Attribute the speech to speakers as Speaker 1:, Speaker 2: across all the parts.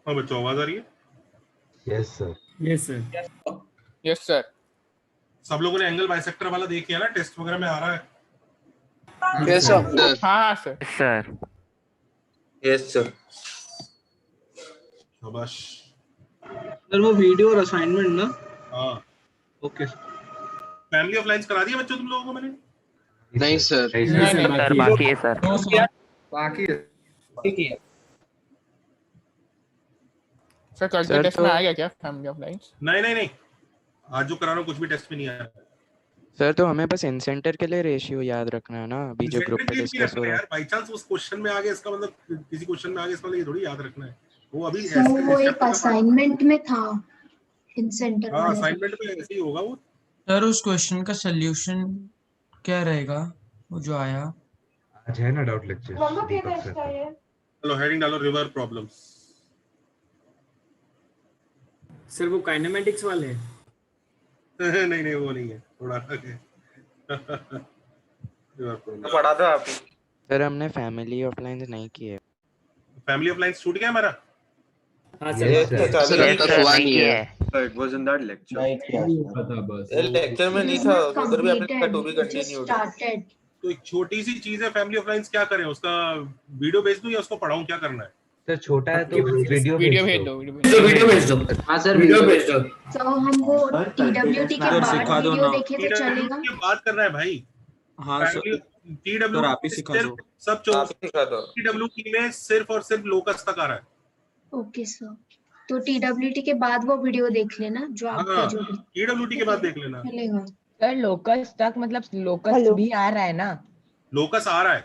Speaker 1: हाँ बच्चों, आवाज आ रही है?
Speaker 2: Yes sir.
Speaker 3: Yes sir.
Speaker 4: Yes sir.
Speaker 1: सब लोगों ने एंगल बाइसेक्टर वाला देख लिया ना? टेस्ट वगैरह में आ रहा है।
Speaker 5: Yes sir.
Speaker 4: हाँ सर।
Speaker 6: Sir
Speaker 5: yes sir.
Speaker 1: शाबाश।
Speaker 7: सर वो वीडियो और असाइनमेंट ना?
Speaker 1: हाँ
Speaker 7: ओके।
Speaker 1: फैमिली ऑफ लाइन्स करा दिया बच्चों तुम लोगों को मैंने?
Speaker 5: नहीं सर।
Speaker 4: नहीं नहीं
Speaker 6: सर बाकी है सर।
Speaker 3: बाकी है।
Speaker 4: सर कल के टेस्ट में आएगा क्या फैमिली ऑफ लाइन्स?
Speaker 1: नहीं नहीं नहीं, आज जो करा रहा हूँ कुछ भी टेस्ट में नहीं आया।
Speaker 8: सर तो हमें बस इंसेंटर के लिए रेशियो याद रखना है ना, अभी जो ग्रुप पे डिस्कस हो रहा है।
Speaker 1: यार बाय चांस उस क्वेश्चन में आ गया इसका मतलब किसी क्वेश्चन में आ गया इसका मतलब ये थोड़ी याद रखना है। वो अभी
Speaker 9: सर वो एक असाइनमेंट में था इंसेंटर
Speaker 1: हाँ
Speaker 9: वाला।
Speaker 1: असाइनमेंट में ऐसे ही होगा वो।
Speaker 10: सर उस क्वेश्चन का सॉल्यूशन क्या रहेगा वो जो आया?
Speaker 2: आज है ना डाउट लेक्चर।
Speaker 1: चलो हेडिंग डालो, रिवर प्रॉब्लम्स।
Speaker 3: सर वो काइनेमेटिक्स वाले हैं।
Speaker 1: नहीं नहीं वो नहीं है, थोड़ा अलग है।
Speaker 5: पढ़ा था आप?
Speaker 8: सर हमने फैमिली ऑफ लाइन्स नहीं किए।
Speaker 1: फैमिली ऑफ लाइन्स छूट गया हमारा।
Speaker 3: हाँ
Speaker 2: Yes,
Speaker 3: sir.
Speaker 2: sir.
Speaker 5: Sir
Speaker 6: yes sir नहीं है।
Speaker 5: It was in that lecture.
Speaker 3: पता बस।
Speaker 5: लेक्चर में नहीं था, उधर भी आपने टू बी कंटिन्यू।
Speaker 9: स्टार्टेड।
Speaker 1: तो एक छोटी सी चीज है फैमिली ऑफ लाइन्स, क्या करें? उसका वीडियो भेज दूं या उसको पढ़ाऊं, क्या करना है?
Speaker 2: सर छोटा है तो वीडियो
Speaker 4: भेज
Speaker 2: भेज
Speaker 4: दो।
Speaker 2: दो।
Speaker 3: वीडियो भेज दो। हाँ सर वीडियो भेज दो।
Speaker 9: तो हम वो टीडब्ल्यूटी के बाद वीडियो देखे तो चलेगा?
Speaker 1: ये बात करना है भाई।
Speaker 3: हाँ सर।
Speaker 1: टीडब्ल्यू
Speaker 3: आप ही सिखा दो।
Speaker 1: सब टीडब्ल्यूटी में सिर्फ और सिर्फ लोकस तक आ रहा है।
Speaker 9: ओके सर, तो टीडब्ल्यूटी के बाद वो वीडियो देख लेना जो आपका जो
Speaker 1: टीडब्ल्यूटी के बाद देख लेना
Speaker 9: चलेगा।
Speaker 11: सर लोकस तक मतलब लोकस भी आ रहा है ना?
Speaker 1: लोकस आ रहा है।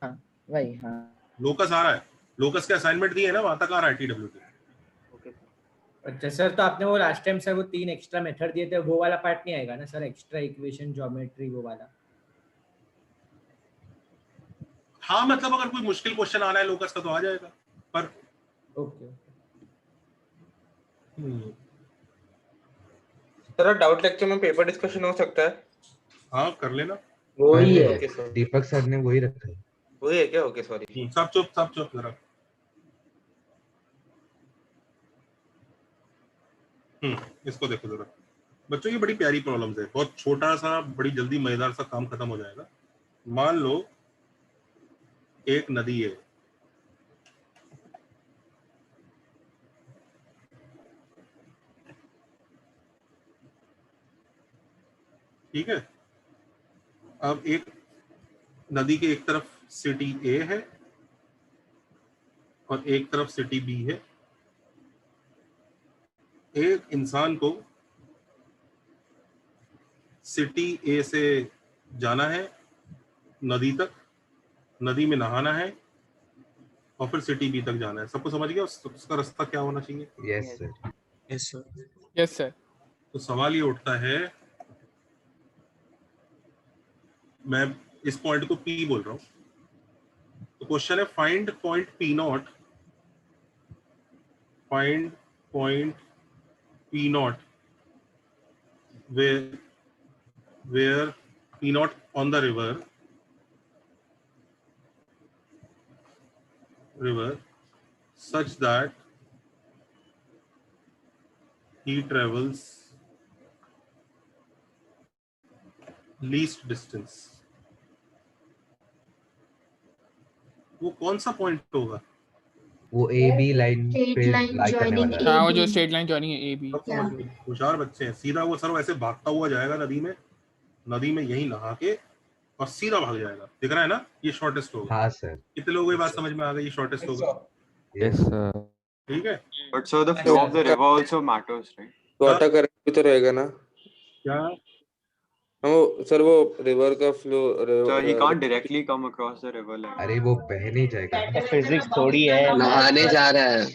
Speaker 11: हाँ वही। हाँ
Speaker 1: लोकस आ रहा है, लोकस के असाइनमेंट दिए है ना, वहां तक आ रहा है टीडब्ल्यूटी।
Speaker 3: अच्छा सर, तो आपने वो लास्ट टाइम सर वो 3 एक्स्ट्रा मेथड दिए थे, वो वाला पार्ट नहीं आएगा ना सर? एक्स्ट्रा इक्वेशन, ज्योमेट्री, वो वाला।
Speaker 1: हाँ मतलब अगर कोई मुश्किल क्वेश्चन आ रहा है लोकस का तो आ जाएगा, पर
Speaker 3: ओके।
Speaker 5: सर डाउट लेक्चर में पेपर डिस्कशन हो सकता है?
Speaker 1: हाँ कर लेना।
Speaker 2: वही है, दीपक सर ने वही रखा है।
Speaker 5: वही है क्या? Okay sorry.
Speaker 1: सब चुप जरा। इसको देखो जरा बच्चों, ये बड़ी प्यारी प्रॉब्लम्स है, बहुत छोटा सा बड़ी जल्दी मजेदार सा काम खत्म हो जाएगा। मान लो एक नदी है, ठीक है। अब एक नदी के एक तरफ सिटी ए है और एक तरफ सिटी बी है। एक इंसान को सिटी ए से जाना है नदी तक, नदी में नहाना है और फिर सिटी बी तक जाना है। सबको समझ गया उसका रास्ता क्या होना चाहिए?
Speaker 2: Yes sir.
Speaker 10: Yes sir.
Speaker 4: Yes sir.
Speaker 1: तो सवाल ये उठता है, मैं इस पॉइंट को P बोल रहा हूं, तो क्वेश्चन है find point P not, find point P not where P not on the river such that he travels least distance। वो कौन सा पॉइंट होगा?
Speaker 2: वो ए बी लाइन पे लाई करने वाला है।
Speaker 4: हाँ वो जो स्ट्रेट लाइन जॉइनिंग है AB।
Speaker 1: होशियार बच्चे हैं। सीधा वो सर ऐसे भागता हुआ जाएगा नदी में यही नहा के और सीधा भाग जाएगा। दिख रहा है ना? ये शॉर्टेस्ट होगा।
Speaker 2: हाँ सर।
Speaker 1: कितने लोगों को ये बात समझ में आ गई? ये शॉर्टेस्ट होगा।
Speaker 2: Yes sir.
Speaker 1: ठीक है।
Speaker 5: But sir the flow of the river also matters, right? Water current भी तो रहेगा ना?
Speaker 1: क्या?
Speaker 5: वो सर वो रिवर का flow, sir he can't directly come across the river like.
Speaker 2: अरे वो बहने जाएगा।
Speaker 6: फिजिक्स थोड़ी है,
Speaker 5: नहाने जा रहा है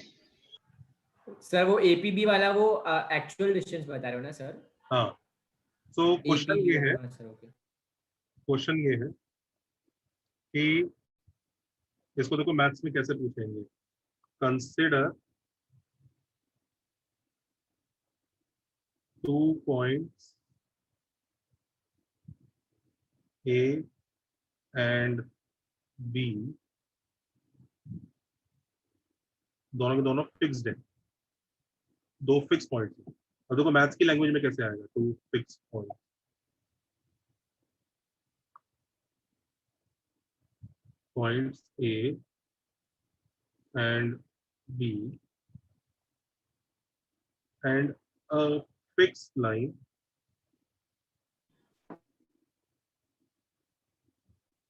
Speaker 3: सर वो APB वाला वो एक्चुअल डिस्टेंस बता रहे हो ना सर?
Speaker 1: हाँ। सो क्वेश्चन ये है,
Speaker 3: सर ओके।
Speaker 1: क्वेश्चन ये है कि इसको देखो मैथ्स में कैसे पूछेंगे। Consider 2 points A and B दोनों के दोनों फिक्स्ड है, दो फिक्स पॉइंट है। और देखो मैथ्स की लैंग्वेज में कैसे आएगा, two fix point. Points A and B and a fix line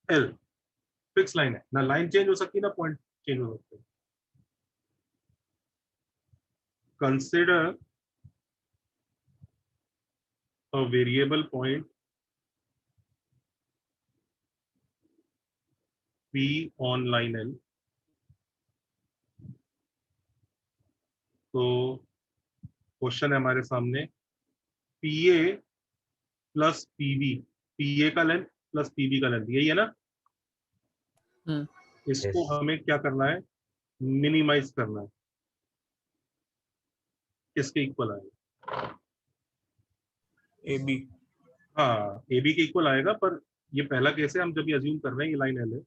Speaker 1: L. Fix line है ना, लाइन चेंज हो सकती है ना पॉइंट चेंज हो सकते हैं। Consider a variable point P on line L। तो क्वेश्चन है हमारे सामने PA प्लस PB, PA का लेंथ प्लस PB का लेंथ, यही है ना। इसको हमें क्या करना है, मिनिमाइज करना है। किसके इक्वल आएगा,
Speaker 4: AB।
Speaker 1: हाँ AB के इक्वल आएगा, पर ये पहला केस है, हम जब ये अज्यूम कर रहे हैं ये लाइन L है,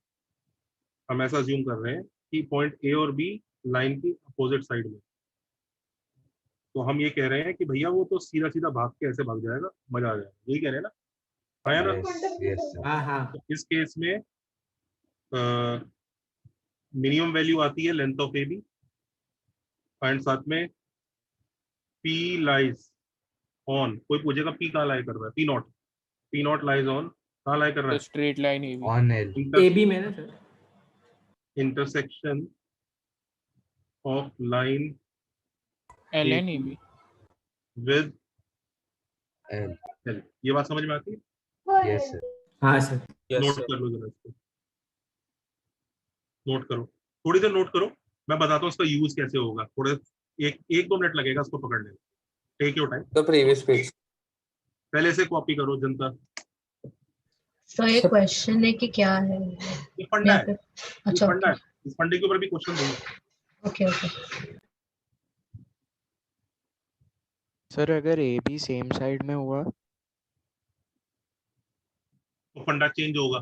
Speaker 1: हम ऐसा अज्यूम कर रहे हैं कि पॉइंट A और B लाइन की अपोजिट साइड में। तो हम ये कह रहे हैं कि भैया वो तो सीधा सीधा भाग के ऐसे भाग जाएगा, मजा आ जाएगा, यही कह रहे हैं ना, आया ना।
Speaker 3: हाँ हाँ।
Speaker 1: तो इस केस में मिनिमम वैल्यू आती है लेंथ ऑफ AB एंड साथ में P लाइज ऑन। कोई पूछेगा P कहाँ लाई कर रहा है, P नॉट लाइज ऑन, कहाँ लाई कर रहा है,
Speaker 4: straight line AB।
Speaker 2: On L,
Speaker 3: AB में ना sir,
Speaker 1: intersection of line
Speaker 4: L and AB।
Speaker 1: With
Speaker 2: L.
Speaker 1: L। ये बात समझ में आती है।
Speaker 2: Yes sir.
Speaker 3: हाँ सर।
Speaker 1: नोट कर लो जरा इसको, नोट करो, थोड़ी देर नोट करो, मैं बताता हूँ इसका यूज कैसे होगा। थोड़े एक दो मिनट लगेगा इसको पकड़ने में, take your time.
Speaker 5: The previous page।
Speaker 1: पहले से कॉपी करो जनता।
Speaker 9: सर ये क्वेश्चन है कि क्या है?
Speaker 1: ये फंडा
Speaker 9: यहाँ
Speaker 1: है,
Speaker 9: पे अच्छा
Speaker 1: फंडा
Speaker 9: ओके
Speaker 1: है, इस फंडे के ऊपर भी क्वेश्चन दूंगा।
Speaker 9: Okay okay.
Speaker 8: सर अगर AB सेम साइड में हुआ
Speaker 1: तो फंडा चेंज होगा।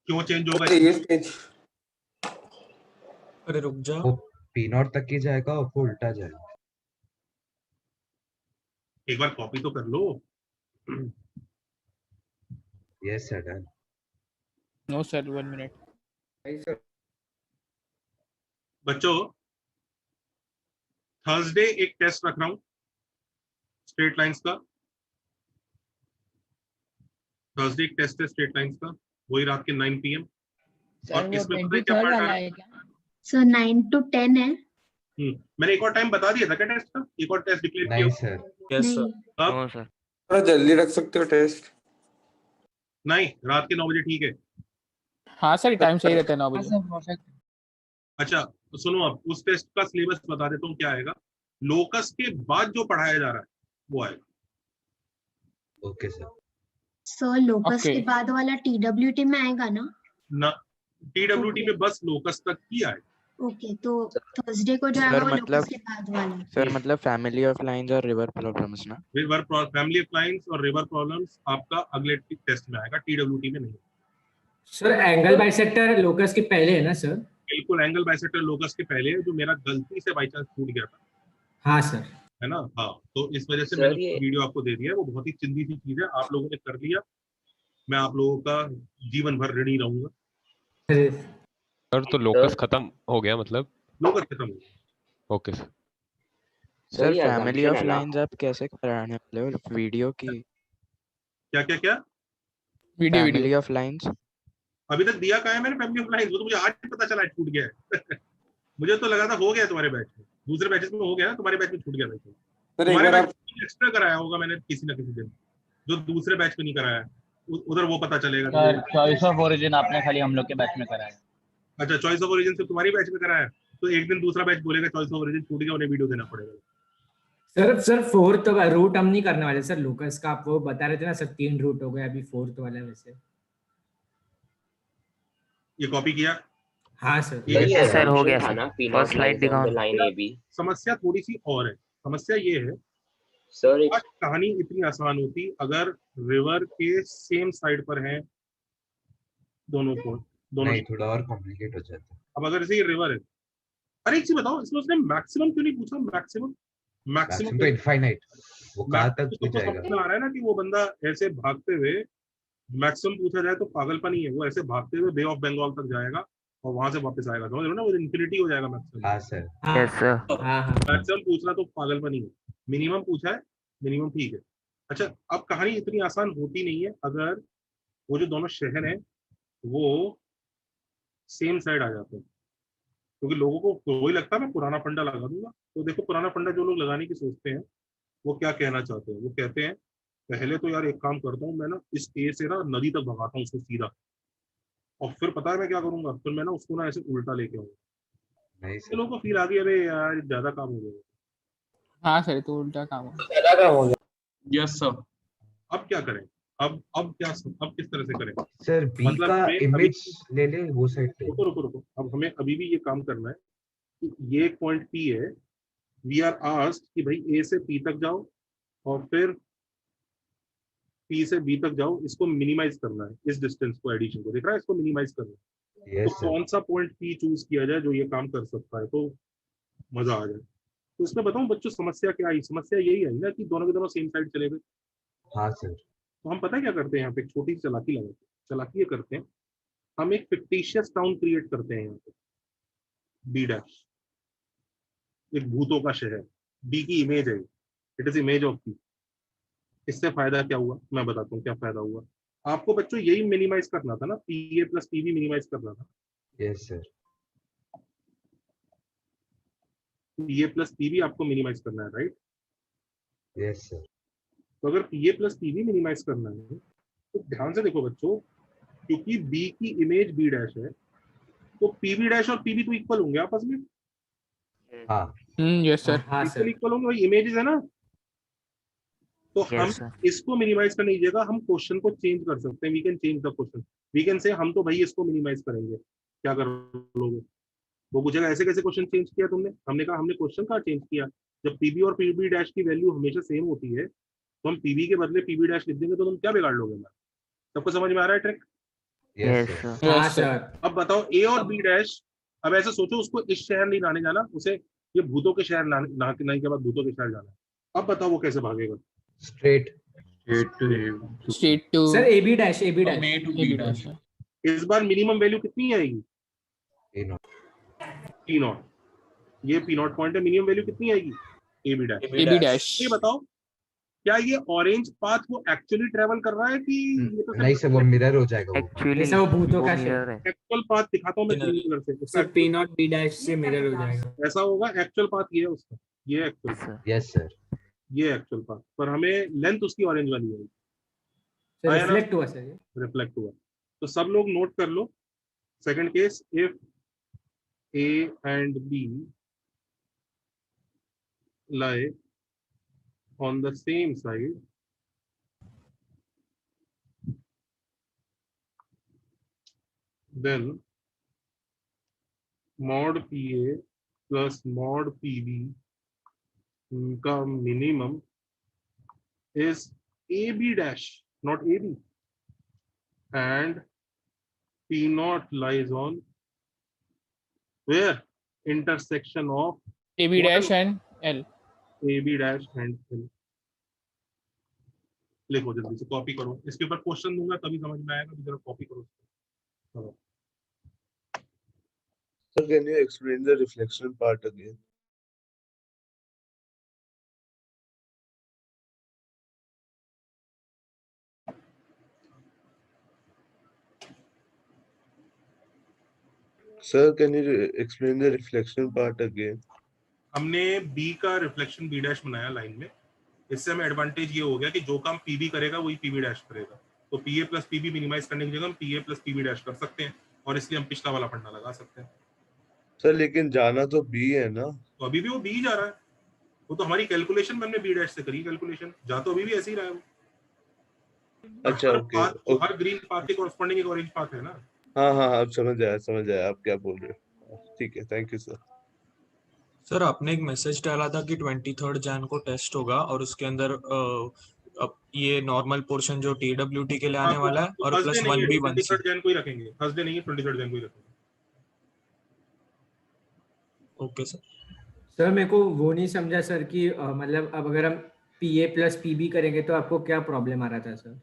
Speaker 1: क्यों चेंज होगा,
Speaker 5: Previous page।
Speaker 10: अरे रुक जा।
Speaker 2: वो पी नॉट तक ही जाएगा और वो उल्टा जाएगा।
Speaker 1: एक बार कॉपी तो कर लो।
Speaker 2: Yes sir done.
Speaker 4: No sir, 1 minute।
Speaker 1: बच्चों थर्सडे एक टेस्ट रख रहा हूं स्ट्रेट लाइंस का। थर्सडे एक टेस्ट है स्ट्रेट लाइंस का, वही रात के 9 PM। और इसमें पता है क्या पार्ट आ रहा है?
Speaker 9: सर 9 to 10 है।
Speaker 1: मैंने एक और टाइम बता दिया था क्या टेस्ट का, एक और टेस्ट डिक्लेयर किया
Speaker 2: नहीं
Speaker 1: हुआ?
Speaker 2: सर।
Speaker 10: Yes sir.
Speaker 1: अब
Speaker 6: नो सर।
Speaker 5: थोड़ा जल्दी रख सकते हो टेस्ट।
Speaker 1: नहीं, रात के 9 बजे ठीक है।
Speaker 4: हाँ सर, टाइम सही रहता है 9 बजे।
Speaker 1: अच्छा तो सुनो, अब उस टेस्ट का सिलेबस बता देता हूँ क्या आएगा। लोकस के बाद जो पढ़ाया जा रहा है वो आएगा।
Speaker 2: Okay sir.
Speaker 9: Sir locus
Speaker 4: Okay.
Speaker 9: के बाद वाला TWT में आएगा ना?
Speaker 1: ना, TWT में बस लोकस तक ही आएगा।
Speaker 9: ओके तो थर्सडे को जो आएगा वो
Speaker 8: मतलब
Speaker 9: लोकस के बाद वाला।
Speaker 8: सर मतलब फैमिली ऑफ लाइंस और रिवर प्रॉब्लम्स ना।
Speaker 1: रिवर फैमिली ऑफ लाइंस और रिवर प्रॉब्लम्स आपका अगले टेस्ट में आएगा, TWT में नहीं।
Speaker 3: सर एंगल बाइसेक्टर लोकस के पहले है ना सर?
Speaker 1: बिल्कुल, एंगल बाइसेक्टर लोकस के पहले है, जो मेरा गलती से बाई चांस छूट गया था,
Speaker 3: हाँ सर।
Speaker 1: है ना। हाँ तो इस वजह से
Speaker 6: सर,
Speaker 1: मैंने
Speaker 6: ये-
Speaker 1: वीडियो आपको दे दिया है, वो बहुत ही चिंदी सी चीज है, आप लोगों ने कर लिया, मैं आप लोगों का जीवन भर ऋणी रहूंगा।
Speaker 12: सर तो लोकस खत्म हो गया मतलब?
Speaker 1: लोकस खत्म हो गया।
Speaker 12: Okay sir.
Speaker 8: सर
Speaker 6: ये
Speaker 8: फैमिली
Speaker 6: assumption
Speaker 8: ऑफ
Speaker 6: है ना।
Speaker 8: लाइंस आप कैसे कराने वाले हो वीडियो की?
Speaker 1: क्या क्या क्या
Speaker 4: वीडियो
Speaker 8: फैमिली ऑफ लाइंस
Speaker 1: अभी तक दिया कहाँ है मैंने फैमिली ऑफ लाइंस? वो तो मुझे आज ही पता चला है छूट गया है। मुझे तो लगा था हो गया तुम्हारे बैच में, दूसरे बैचेस में हो गया ना, तुम्हारे बैच में छूट गया था।
Speaker 5: सर एक
Speaker 1: तुम्हारे
Speaker 5: बार
Speaker 1: बैच में एक्स्ट्रा कराया होगा मैंने किसी ना किसी दिन, जो दूसरे बैच में नहीं कराया है, उधर वो पता चलेगा।
Speaker 6: सर चॉइस ऑफ ओरिजिन आपने खाली हम लोग के बैच में कराया।
Speaker 1: अच्छा, चॉइस ऑफ ओरिजिन से तुम्हारी बैच में कराया, तो एक दिन दूसरा बैच बोलेगा चॉइस ऑफ ओरिजिन छूट गया, उन्हें वीडियो देना पड़ेगा।
Speaker 3: सर फोर्थ रूट हम नहीं करने वाले सर लोकस का, आप वो बता रहे थे ना सर 3 रूट हो गए, अभी फोर्थ वाला है वैसे।
Speaker 1: ये कॉपी किया?
Speaker 3: हाँ सर।
Speaker 6: ये सर हो गया सर। फर्स्ट स्लाइड दिखाओ। Line AB।
Speaker 1: समस्या थोड़ी सी और है। समस्या ये है
Speaker 6: सर
Speaker 1: आज कहानी इतनी आसान होती अगर रिवर के सेम साइड पर हैं दोनों को, दोनों
Speaker 2: नहीं थोड़ा और कॉम्प्लिकेट हो जाता।
Speaker 1: अब अगर जैसे ये रिवर है, अरे एक चीज बताओ, इसमें उसने मैक्सिमम क्यों नहीं पूछा? मैक्सिमम
Speaker 2: मैक्सिमम तो इनफाइनाइट, वो कहाँ तक
Speaker 1: तो
Speaker 2: जाएगा?
Speaker 1: समझ में आ रहा है ना कि वो बंदा ऐसे भागते हुए, मैक्सिमम पूछा जाए तो पागलपन ही है, वो ऐसे भागते हुए बे ऑफ बंगाल तक जाएगा और वहां से वापस आएगा, समझ रहे हो ना? वो इन्फिनिटी हो जाएगा मैक्सिमम।
Speaker 2: हाँ सर।
Speaker 3: Yes sir. हाँ हाँ
Speaker 1: मैक्सिमम पूछना तो पागलपन ही है। मिनिमम पूछा है, मिनिमम ठीक है। अच्छा, अब कहानी इतनी आसान होती नहीं है अगर वो जो दोनों शहर हैं वो सेम साइड आ जाते हैं, क्योंकि लोगों को वही लगता है मैं पुराना फंडा लगा दूंगा। तो देखो, पुराना फंडा जो लोग लगाने की सोचते हैं वो क्या कहना चाहते हैं? वो कहते हैं पहले तो यार एक काम करता हूँ मैं ना, इस ए से ना नदी तक भगाता हूँ उसको सीधा, और फिर पता है मैं क्या करूंगा, फिर मैं ना उसको ना ऐसे उल्टा लेके आऊंगा।
Speaker 2: नहीं
Speaker 1: लोगों को फील आ गई, अरे यार ज्यादा काम हो गया।
Speaker 4: हाँ सर, तो उल्टा काम हो।
Speaker 7: Yes sir.
Speaker 1: अब क्या करें? अब किस तरह से करें?
Speaker 2: सर बी
Speaker 1: मतलब
Speaker 2: का
Speaker 1: हमें
Speaker 2: इमेज ले ले वो साइड पे।
Speaker 1: रुको, अब हमें अभी भी ये काम करना है कि ये एक पॉइंट पी है, वी आर आस्क्ड कि भाई ए से पी तक जाओ और फिर पी से बी तक जाओ, इसको मिनिमाइज करना है, इस डिस्टेंस को, एडिशन को, देख रहा है, इसको मिनिमाइज करना है। तो कौन सा पॉइंट पी चूज किया जाए जो ये काम कर सकता है तो मजा आ जाए? तो इसमें बताऊं बच्चों, समस्या क्या आई? समस्या यही आई ना कि दोनों के दोनों सेम साइड चले गए।
Speaker 2: हाँ सर।
Speaker 1: तो हम पता है क्या करते हैं यहाँ पे? एक छोटी सी चालाकी लगाते हैं। चालाकी ये करते हैं, हम एक फिक्टिशियस टाउन क्रिएट करते हैं यहाँ पे, बी डैश, एक भूतों का शहर। बी की इमेज है, it is image of B. इससे फायदा क्या हुआ मैं बताता हूँ क्या फायदा हुआ। आपको बच्चों यही मिनिमाइज करना था ना, P A plus P B minimise करना था।
Speaker 2: Yes sir.
Speaker 1: P A plus P B आपको मिनिमाइज करना है, राइट?
Speaker 2: Yes sir.
Speaker 1: तो अगर P A plus P B minimise करना है तो ध्यान से देखो बच्चों, क्योंकि बी की इमेज बी डैश है तो पी बी डैश और पी बी तो इक्वल होंगे आपस में।
Speaker 2: हाँ
Speaker 4: यस सर।
Speaker 3: हाँ सर।
Speaker 1: इक्वल होंगे, वही इमेजेस है ना। तो हम इसको मिनिमाइज करने की जगह हम क्वेश्चन को चेंज कर सकते हैं। We can change the question, we can say हम तो भाई इसको मिनिमाइज करेंगे। क्या कर लोगे? वो पूछेगा ऐसे कैसे क्वेश्चन चेंज किया तुमने? हमने कहा हमने क्वेश्चन का चेंज किया। जब पीबी और पीबी डैश की वैल्यू हमेशा सेम होती है तो हम पीबी के बदले पीबी डैश लिख देंगे, तो तुम क्या बिगाड़ लोगे हमारा? सबको समझ में आ रहा है ट्रिक?
Speaker 2: Yes sir.
Speaker 3: हाँ सर।
Speaker 1: अब बताओ, ए और बी डैश, अब ऐसे सोचो उसको इस शहर नहीं लाने जाना, उसे ये भूतों के शहर लाने के बाद भूतों के शहर जाना है। अब बताओ वो कैसे भागेगा?
Speaker 2: Straight
Speaker 4: to
Speaker 3: sir A B dash
Speaker 7: to B dash.
Speaker 1: इस बार मिनिमम वैल्यू कितनी आएगी? P not. ये पी नॉट पॉइंट है, मिनिमम वैल्यू कितनी आएगी? A B dash. ये बताओ क्या ये ऑरेंज पाथ वो एक्चुअली ट्रेवल कर रहा है कि ये तो
Speaker 2: नहीं सर, वो मिरर हो जाएगा।
Speaker 3: एक्चुअली वो भूतों का शहर है।
Speaker 1: एक्चुअल पाथ दिखाता हूँ मैं ग्रीन कलर से।
Speaker 3: Sir P not be dash से मिरर हो जाएगा।
Speaker 1: ऐसा होगा, एक्चुअल पाथ ये है उसका, ये एक्चुअल,
Speaker 2: यस सर।
Speaker 1: ये एक्चुअल पाथ, पर हमें लेंथ उसकी ऑरेंज वाली है।
Speaker 3: रिफ्लेक्ट हुआ सर,
Speaker 1: रिफ्लेक्ट हुआ। तो सब लोग नोट कर लो, second case, if A and B lie on the same side, then mod PA plus mod PB का minimum is AB dash, not AB, and P naught lies on where? Intersection of
Speaker 4: AB dash and L.
Speaker 1: AB dash and L। लिखो जल्दी से, copy करो, इसके ऊपर question दूंगा तभी समझ में आएगा, जरा कॉपी करो।
Speaker 5: Sir, can you explain the reflection part again? Sir, can you explain the reflection part again?
Speaker 1: हमने B का रिफ्लेक्शन B डैश बनाया लाइन में। इससे हमें एडवांटेज ये हो गया कि जो काम PB करेगा वही PB डैश करेगा। तो PA प्लस PB मिनिमाइज करने की जगह हम PA प्लस PB डैश कर सकते हैं, और इसलिए हम पिछला वाला फंडा लगा सकते हैं।
Speaker 5: सर लेकिन जाना तो B है ना? तो
Speaker 1: अभी भी वो B जा रहा है, वो तो हमारी कैलकुलेशन में हमने B डैश से करी कैलकुलेशन, जा तो अभी भी ऐसे ही रहा है वो।
Speaker 5: अच्छा ओके।
Speaker 1: हर ग्रीन पाथ के कॉरेस्पॉन्डिंग एक ऑरेंज पाथ है ना।
Speaker 5: हाँ अब समझ आया आप क्या बोल रहे हो। ठीक है, थैंक यू सर।
Speaker 10: सर आपने एक मैसेज डाला था कि 23 जैन को टेस्ट होगा और उसके अंदर ये नॉर्मल पोर्शन जो TWT के लिए आने वाला है और प्लस 1B 1C।
Speaker 1: 23 जैन को ही रखेंगे, थर्सडे नहीं है, 23 जैन को ही रखेंगे।
Speaker 10: Okay sir.
Speaker 3: सर मेरे को वो नहीं समझा सर कि मतलब अब अगर हम PA प्लस PB करेंगे तो आपको क्या प्रॉब्लम आ रहा था सर?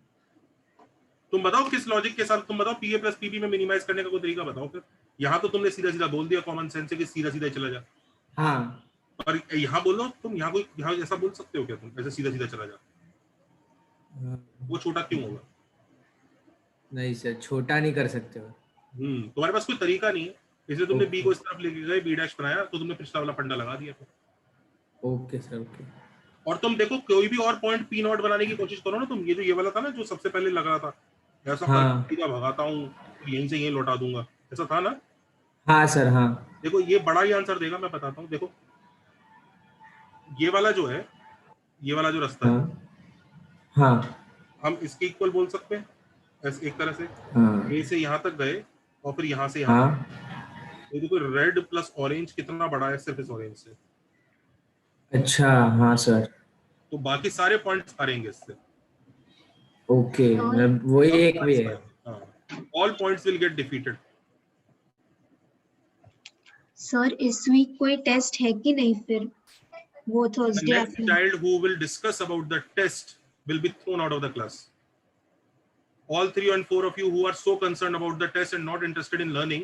Speaker 1: तुम बताओ किस लॉजिक के साथ, तुम बताओ PA प्लस PB में मिनिमाइज करने का कोई तरीका बताओ फिर। यहाँ तो तुमने सीधा सीधा बोल दिया कॉमन सेंस से कि सीधा सीधा चला जा।
Speaker 3: हाँ
Speaker 1: और यहाँ बोलो तुम, यहाँ ऐसा बोल सकते हो क्या तुम, ऐसे सीधा सीधा चला जा? वो छोटा क्यों होगा?
Speaker 3: नहीं सर, छोटा नहीं कर सकते हो।
Speaker 1: तुम्हारे पास कोई तरीका नहीं है, इसलिए तुमने B को इस तरफ लेके गए, B डैश बनाया, तो तुमने पिछला वाला फंडा लगा दिया।
Speaker 3: Okay sir, okay.
Speaker 1: और तुम देखो कोई भी और पॉइंट P नॉट बनाने की कोशिश करो ना तुम, ये जो ये वाला था ना जो सबसे पहले लगा था, ऐसा
Speaker 3: हाँ।
Speaker 1: सीधा भगाता हूँ यहीं से यहीं लौटा दूंगा, ऐसा था ना?
Speaker 3: हाँ सर, हाँ।
Speaker 1: देखो ये बड़ा ही आंसर देगा, मैं बताता हूँ। देखो ये वाला जो है, ये वाला जो रास्ता है,
Speaker 3: हाँ
Speaker 1: हम इसके इक्वल बोल सकते हैं ऐसे एक तरह से।
Speaker 3: हाँ
Speaker 1: A से यहाँ तक गए और फिर यहाँ से यहाँ
Speaker 3: हाँ
Speaker 1: तक। ये देखो रेड प्लस ऑरेंज कितना बड़ा है सिर्फ इस ऑरेंज से।
Speaker 3: अच्छा, हाँ सर।
Speaker 1: तो बाकी सारे पॉइंट्स हारेंगे इससे।
Speaker 3: ओके, मतलब वही एक वे है।
Speaker 1: All points will get defeated.
Speaker 9: Sir इस वीक कोई टेस्ट है कि नहीं फिर? वो
Speaker 1: The
Speaker 9: Thursday
Speaker 1: next
Speaker 9: afternoon.
Speaker 1: child who will discuss about the test will be thrown out of the class. All 3 and 4 of you who are so concerned about the test and not interested in learning,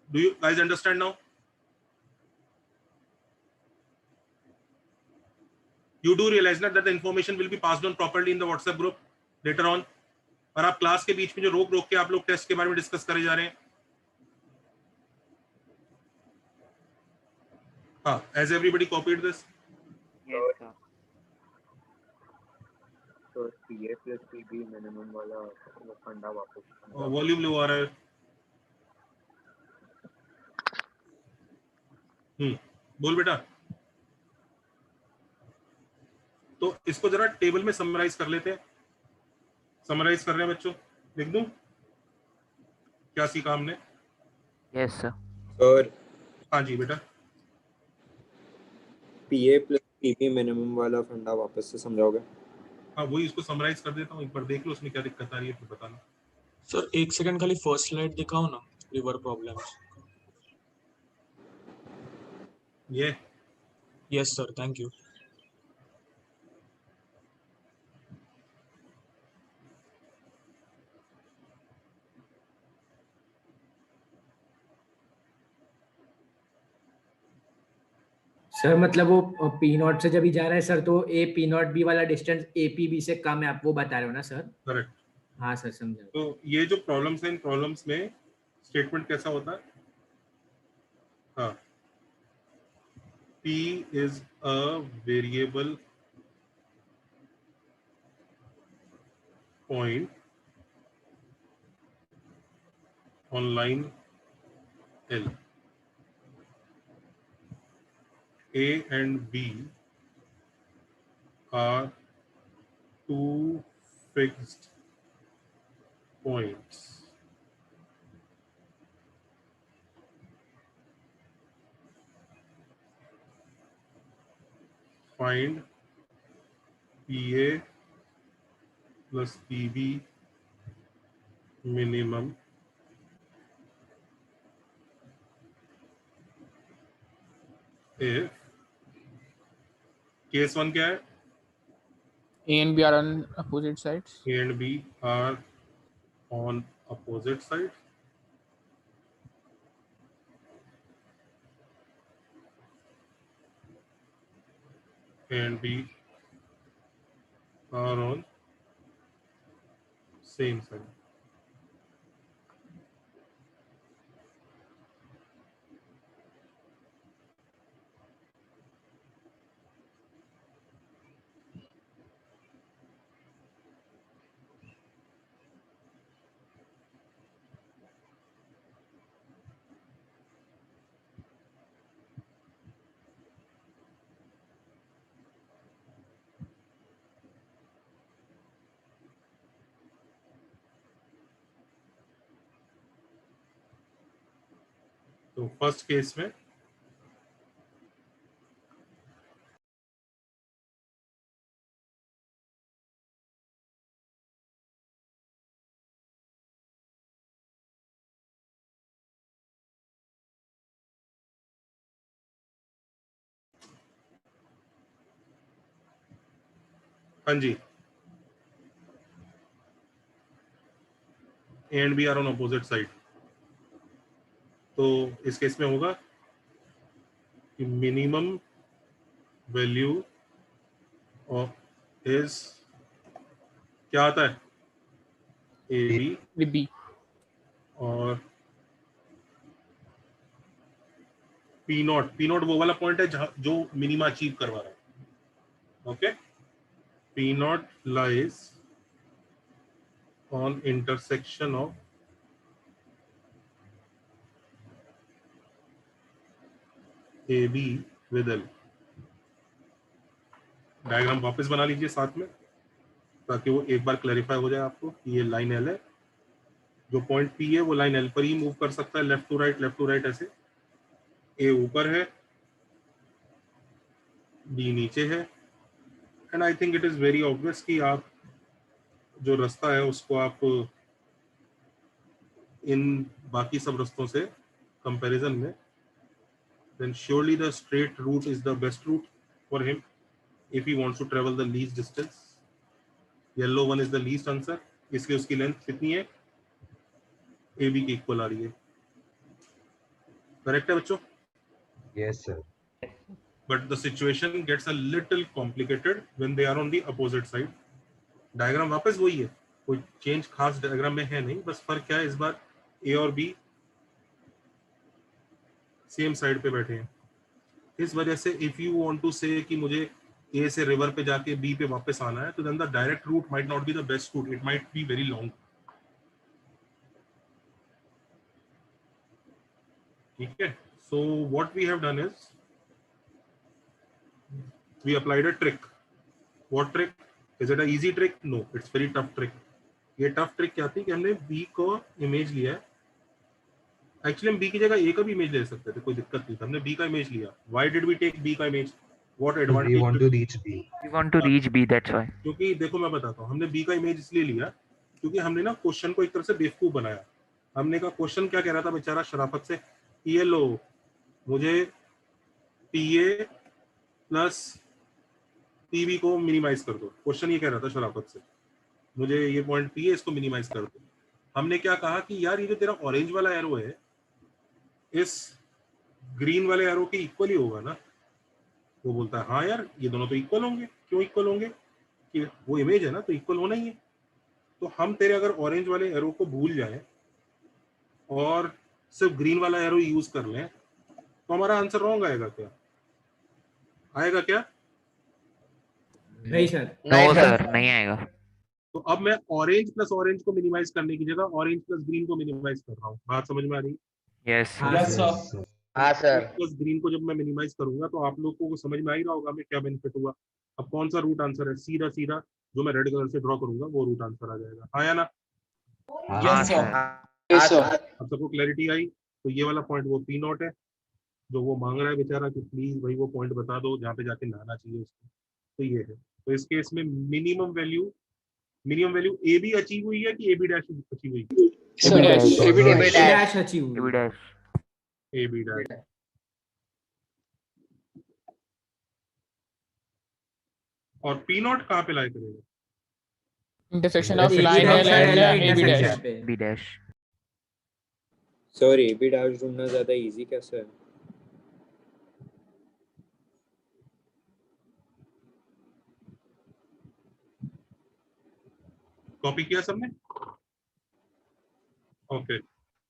Speaker 1: do you guys understand now? You do realize that the information will be passed on properly in the WhatsApp group later on. और आप class के बीच में जो रोक रोक के आप लोग टेस्ट के बारे में डिस्कस करे जा रहे हैं, हाँ, has everybody copied this?
Speaker 6: Yes, sir. तो PA प्लस PB मिनिमम वाला वो फंडा वापस।
Speaker 1: वॉल्यूम लो आ रहा है। बोल बेटा। तो इसको जरा टेबल में समराइज कर लेते हैं। समराइज कर रहे हैं बच्चों, लिख दूं क्या सीखा हमने?
Speaker 6: Yes sir.
Speaker 5: सर
Speaker 1: हाँ जी बेटा।
Speaker 5: PA प्लस PB मिनिमम वाला फंडा वापस से समझाओगे?
Speaker 1: हाँ वही, इसको समराइज कर देता हूँ, एक बार देख लो उसमें क्या दिक्कत आ रही है फिर बताना।
Speaker 10: सर एक सेकंड खाली फर्स्ट स्लाइड दिखाओ ना, रिवर प्रॉब्लम।
Speaker 1: ये
Speaker 10: yes sir, thank you.
Speaker 3: Sir मतलब वो P नॉट से जब ही जा रहा है सर, तो P नॉट B वाला डिस्टेंस APB से कम है, आप वो बता रहे हो ना सर?
Speaker 1: करेक्ट।
Speaker 3: हाँ सर, समझा।
Speaker 1: तो ये जो प्रॉब्लम्स हैं, इन प्रॉब्लम्स में स्टेटमेंट कैसा होता है? हाँ, P is a variable point on line L. A and B are two fixed points. Find PA plus PB minimum if case 1 क्या है?
Speaker 4: A and B are on opposite sides.
Speaker 1: A and B are on opposite sides. A and B are on same side. तो first case में हाँ जी, A and B are on opposite side. तो इस case में होगा कि minimum value of is क्या आता है, ए
Speaker 4: बी
Speaker 1: और पी नॉट वो वाला पॉइंट है जो मिनिमा अचीव करवा रहा है। Okay, P not lies on intersection of A be with L. Diagram वापस बना लीजिए साथ में, ताकि वो एक बार क्लैरिफाई हो जाए आपको कि ये लाइन एल है, जो पॉइंट पी है वो लाइन एल पर ही मूव कर सकता है, लेफ्ट टू राइट ऐसे। ए ऊपर है, बी नीचे है, and I think it is very obvious कि आप जो रास्ता है उसको आप इन बाकी सब रास्तों से कंपैरिजन में, then surely the straight route is the best route for him if he wants to travel the least distance. Yellow one is the least answer, इसलिए उसकी लेंथ कितनी है, ए बी की इक्वल आ रही है। करेक्ट है बच्चों?
Speaker 2: Yes, sir.
Speaker 1: But the situation gets a little complicated when they are on the opposite side. Diagram वापस वही है, कोई चेंज खास डायग्राम में है नहीं, बस फर्क क्या है, इस बार ए और बी सेम साइड पे बैठे हैं। इस वजह से इफ यू वांट टू से कि मुझे ए से रिवर पे जाके बी पे वापस आना है, तो then the direct route might not be the best route, it might be very long. ठीक है, so what we have done is we applied a trick. What trick? Is it a easy trick? No, it's very tough trick. ये tough trick क्या थी कि हमने B को image लिया है, एक्चुअली हम बी की जगह ए का भी इमेज ले सकते थे, कोई दिक्कत नहीं था, हमने बी का इमेज लिया। Why did we take B का image? What advantage?
Speaker 2: We want to reach B.
Speaker 6: We want to reach B, that's why.
Speaker 1: क्योंकि देखो मैं बताता हूँ, हमने बी का इमेज इसलिए लिया क्योंकि हमने ना क्वेश्चन को एक तरह से बेवकूफ बनाया। हमने कहा क्वेश्चन क्या कह रहा था बेचारा शराफत से, ये लो मुझे P A plus P B को मिनिमाइज कर दो। क्वेश्चन ये कह रहा था शराफत से, मुझे ये पॉइंट पी है इसको मिनिमाइज कर दो। हमने क्या कहा कि यार ये जो तेरा ऑरेंज वाला एरो है इस ग्रीन वाले एरो के इक्वल ही होगा ना। वो बोलता है हाँ यार ये दोनों तो इक्वल होंगे। क्यों इक्वल होंगे? कि वो इमेज है ना, तो इक्वल होना ही है। तो हम तेरे अगर ऑरेंज वाले एरो को भूल जाएं और सिर्फ ग्रीन वाला एरो यूज कर लें तो हमारा आंसर रॉन्ग आएगा क्या? आएगा क्या?
Speaker 3: नहीं सर।
Speaker 6: No sir, नहीं आएगा।
Speaker 1: तो अब मैं ऑरेंज प्लस ऑरेंज को मिनिमाइज करने की जगह ऑरेंज प्लस ग्रीन को मिनिमाइज कर रहा हूँ। बात समझ में आ रही है?
Speaker 6: Yes.
Speaker 7: Yes, sir.
Speaker 2: Sir.
Speaker 13: Sir.
Speaker 1: Plus green को जब मैं मिनिमाइज करूंगा तो आप लोगों को समझ में आ ही रहा होगा हमें क्या बेनिफिट हुआ। अब कौन सा रूट आंसर है? सीधा सीधा जो मैं रेड कलर से ड्रॉ करूंगा वो रूट आंसर आ जाएगा। हाँ या ना?
Speaker 7: Yes, sir.
Speaker 13: Yes, sir.
Speaker 1: अब सबको क्लैरिटी आई? तो ये वाला पॉइंट वो पी नॉट है जो वो मांग रहा है बेचारा कि प्लीज भाई वो पॉइंट बता दो जहाँ पे जाके नहाना चाहिए उसको। तो ये है। तो इस केस में minimum value A B achieve हुई है कि ए बी डैश अचीव हुई है?
Speaker 3: Dash achieve.
Speaker 6: A dash.
Speaker 1: A B dash. और पी नॉट कहाँ पे लाई करेगा?
Speaker 4: Intersection of
Speaker 3: AB
Speaker 4: line
Speaker 3: dash
Speaker 4: L
Speaker 3: है,
Speaker 4: and A B
Speaker 3: intersection
Speaker 4: dash.
Speaker 3: पे।
Speaker 6: B dash.
Speaker 5: Sir A B dash ढूंढना ज्यादा इजी कैसे है?
Speaker 1: कॉपी किया सबने? ओके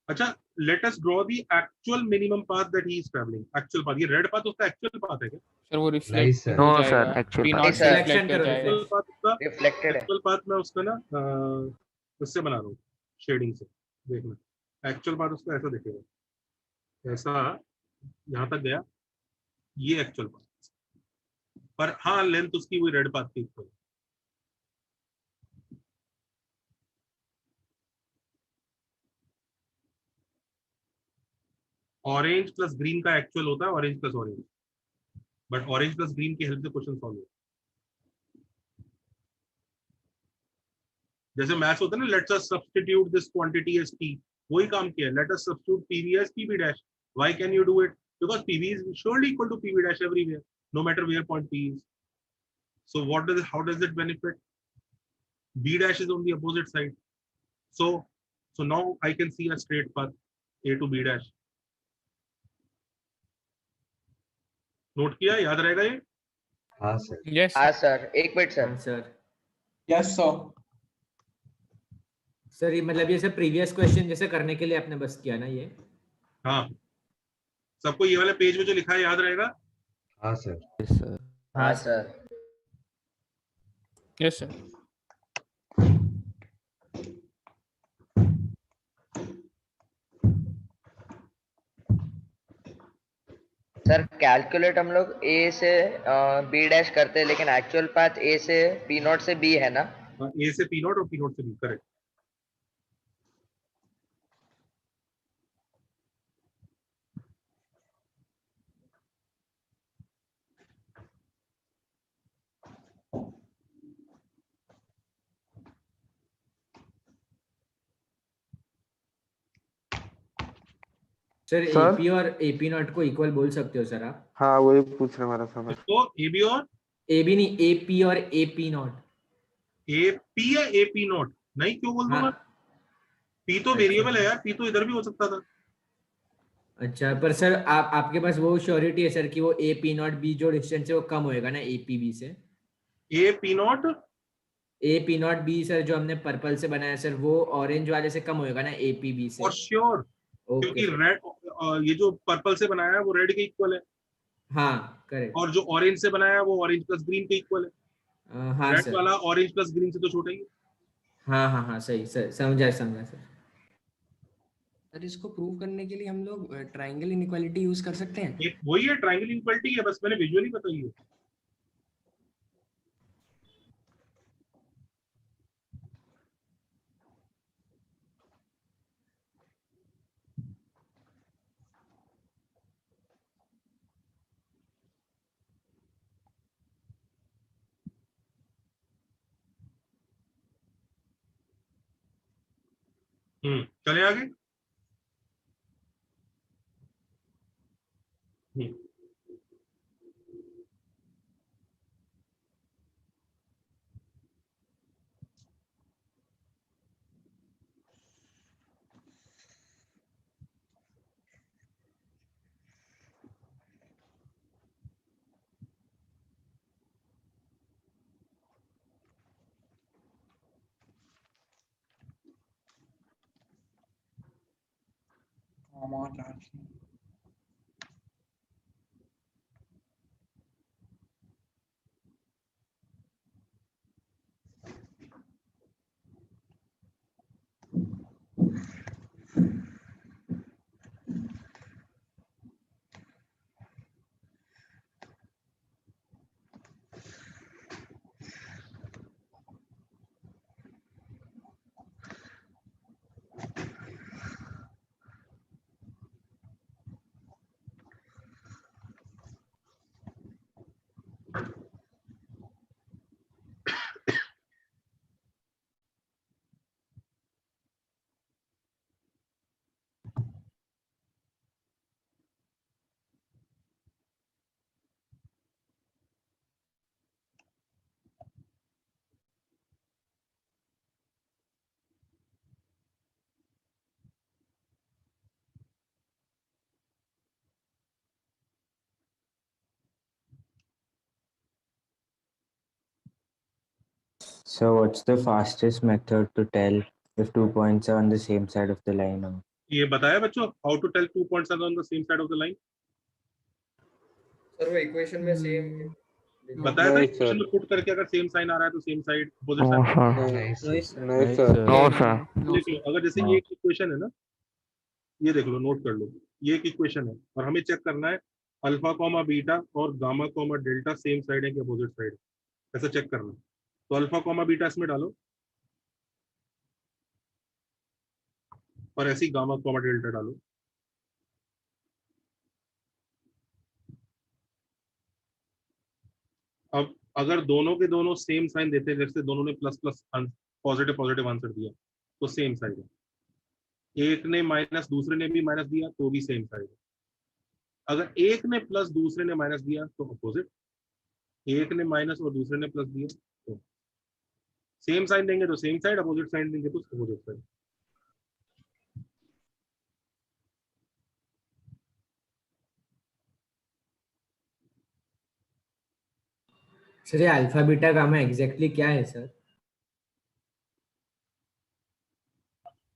Speaker 1: अच्छा, let us draw the actual minimum path that he is travelling. Actual path, ये रेड पाथ उसका एक्चुअल पाथ है क्या?
Speaker 4: सर वो
Speaker 2: Nice,
Speaker 4: रिफ्लेक्ट
Speaker 2: sir.
Speaker 6: No,
Speaker 4: हो
Speaker 6: sir,
Speaker 4: जाएगा।
Speaker 6: actual
Speaker 4: P
Speaker 6: path.
Speaker 4: Not
Speaker 13: Yes, sir.
Speaker 4: Reflect हो जाएगा।
Speaker 1: एक्चुअल पाथ उसका,
Speaker 13: रिफ्लेक्टेड है।
Speaker 1: एक्चुअल पाथ मैं उसका ना उससे बना रहा हूँ शेडिंग से। देखना एक्चुअल पाथ उसका ऐसा दिखेगा, ऐसा यहाँ तक गया, ये एक्चुअल पाथ। पर हाँ लेंथ उसकी वही रेड पाथ की इक्वल है। ऑरेंज प्लस ग्रीन का एक्चुअल होता है orange plus orange, but orange plus green की हेल्प से क्वेश्चन सॉल्व होता है। जैसे मैथ्स होता है ना, let's us substitute this quantity as p, वही काम किया है। Let us substitute pv as pb dash. Why can you do it? Because pv is surely equal to pv dash everywhere, no matter where point p is. So how does it benefit? B dash is on the opposite side. So now I can see a straight path A to B dash. Note किया, याद रहेगा ये?
Speaker 2: हाँ sir.
Speaker 4: Yes
Speaker 6: हाँ sir, एक minute sir.
Speaker 3: हाँ sir.
Speaker 13: Yes sir.
Speaker 3: Sir ये मतलब ये सब प्रीवियस क्वेश्चन जैसे करने के लिए आपने बस किया ना ये?
Speaker 1: हाँ, सबको ये वाले पेज में जो लिखा है याद रहेगा?
Speaker 2: हाँ सर।
Speaker 6: हाँ sir.
Speaker 4: Yes sir.
Speaker 6: Sir calculate हम लोग ए से बी डैश करते हैं, लेकिन एक्चुअल पाथ ए से पी नॉट से बी है ना?
Speaker 1: ए से पी नॉट और पी नॉट से बी, करेक्ट।
Speaker 3: सर एपी और एपी नॉट को इक्वल बोल सकते हो सर आप?
Speaker 5: हाँ वही पूछ रहा मेरा समझ।
Speaker 1: तो एबी और
Speaker 3: एबी नहीं, एपी और एपी नॉट।
Speaker 1: एपी या एपी नॉट नहीं, क्यों बोल दूं मैं? पी तो वेरिएबल है यार, पी तो इधर भी हो सकता था।
Speaker 3: अच्छा, पर सर आपके पास वो श्योरिटी है सर कि वो ए पी नॉट बी जो डिस्टेंस है वो कम होएगा ना ए पी बी से?
Speaker 1: A P not
Speaker 3: be sir जो हमने पर्पल से बनाया सर, वो ऑरेंज वाले से कम होएगा ना ए पी बी से?
Speaker 1: फॉर श्योर, क्योंकि रेड, ये जो पर्पल से बनाया है वो रेड के इक्वल है।
Speaker 3: हाँ करेक्ट।
Speaker 1: और जो ऑरेंज से बनाया है वो ऑरेंज प्लस ग्रीन के इक्वल है।
Speaker 3: हाँ
Speaker 1: रेड
Speaker 3: सर।
Speaker 1: वाला ऑरेंज प्लस ग्रीन से तो छोटा ही है।
Speaker 3: हाँ हाँ हाँ सही सर, समझा सर।
Speaker 13: सर इसको प्रूव करने के लिए हम लोग ट्रायंगल इनइक्वालिटी यूज कर सकते हैं?
Speaker 1: वही है, ट्रायंगल इनइक्वालिटी है, बस मैंने विजुअली बताई है। चले आगे।
Speaker 14: So what's the fastest method to tell if 2 points are on the same side of the line?
Speaker 1: ये बताया बच्चों, how to tell 2 points are on the same side of the line?
Speaker 5: Sir वो equation में same
Speaker 1: बताया था, equation में put करके अगर सेम साइन आ रहा है तो सेम साइड अपोजिट साइड।
Speaker 5: नहीं सर।
Speaker 1: अगर जैसे ये एक इक्वेशन है ना, ये देख लो, नोट कर लो, ये एक इक्वेशन है और हमें चेक करना है अल्फा कॉमा बीटा और gamma comma delta same side है कि अपोजिट साइड है, ऐसा चेक करना है। तो अल्फा कॉमा बीटा इसमें डालो और ऐसे ही गामा कॉमा डेल्टा डालो। अब अगर दोनों के दोनों सेम साइन देते हैं, जैसे दोनों ने plus plus positive positive answer दिया तो सेम साइड है। एक ने माइनस दूसरे ने भी माइनस दिया तो भी सेम साइड है। अगर एक ने प्लस दूसरे ने माइनस दिया तो अपोजिट। एक ने माइनस और दूसरे ने प्लस दिया, तो सेम साइन देंगे तो सेम साइड, अपोजिट साइन देंगे तो अपोजिट साइड।
Speaker 3: सर ये अल्फा बीटा गामा एग्जैक्टली क्या है सर?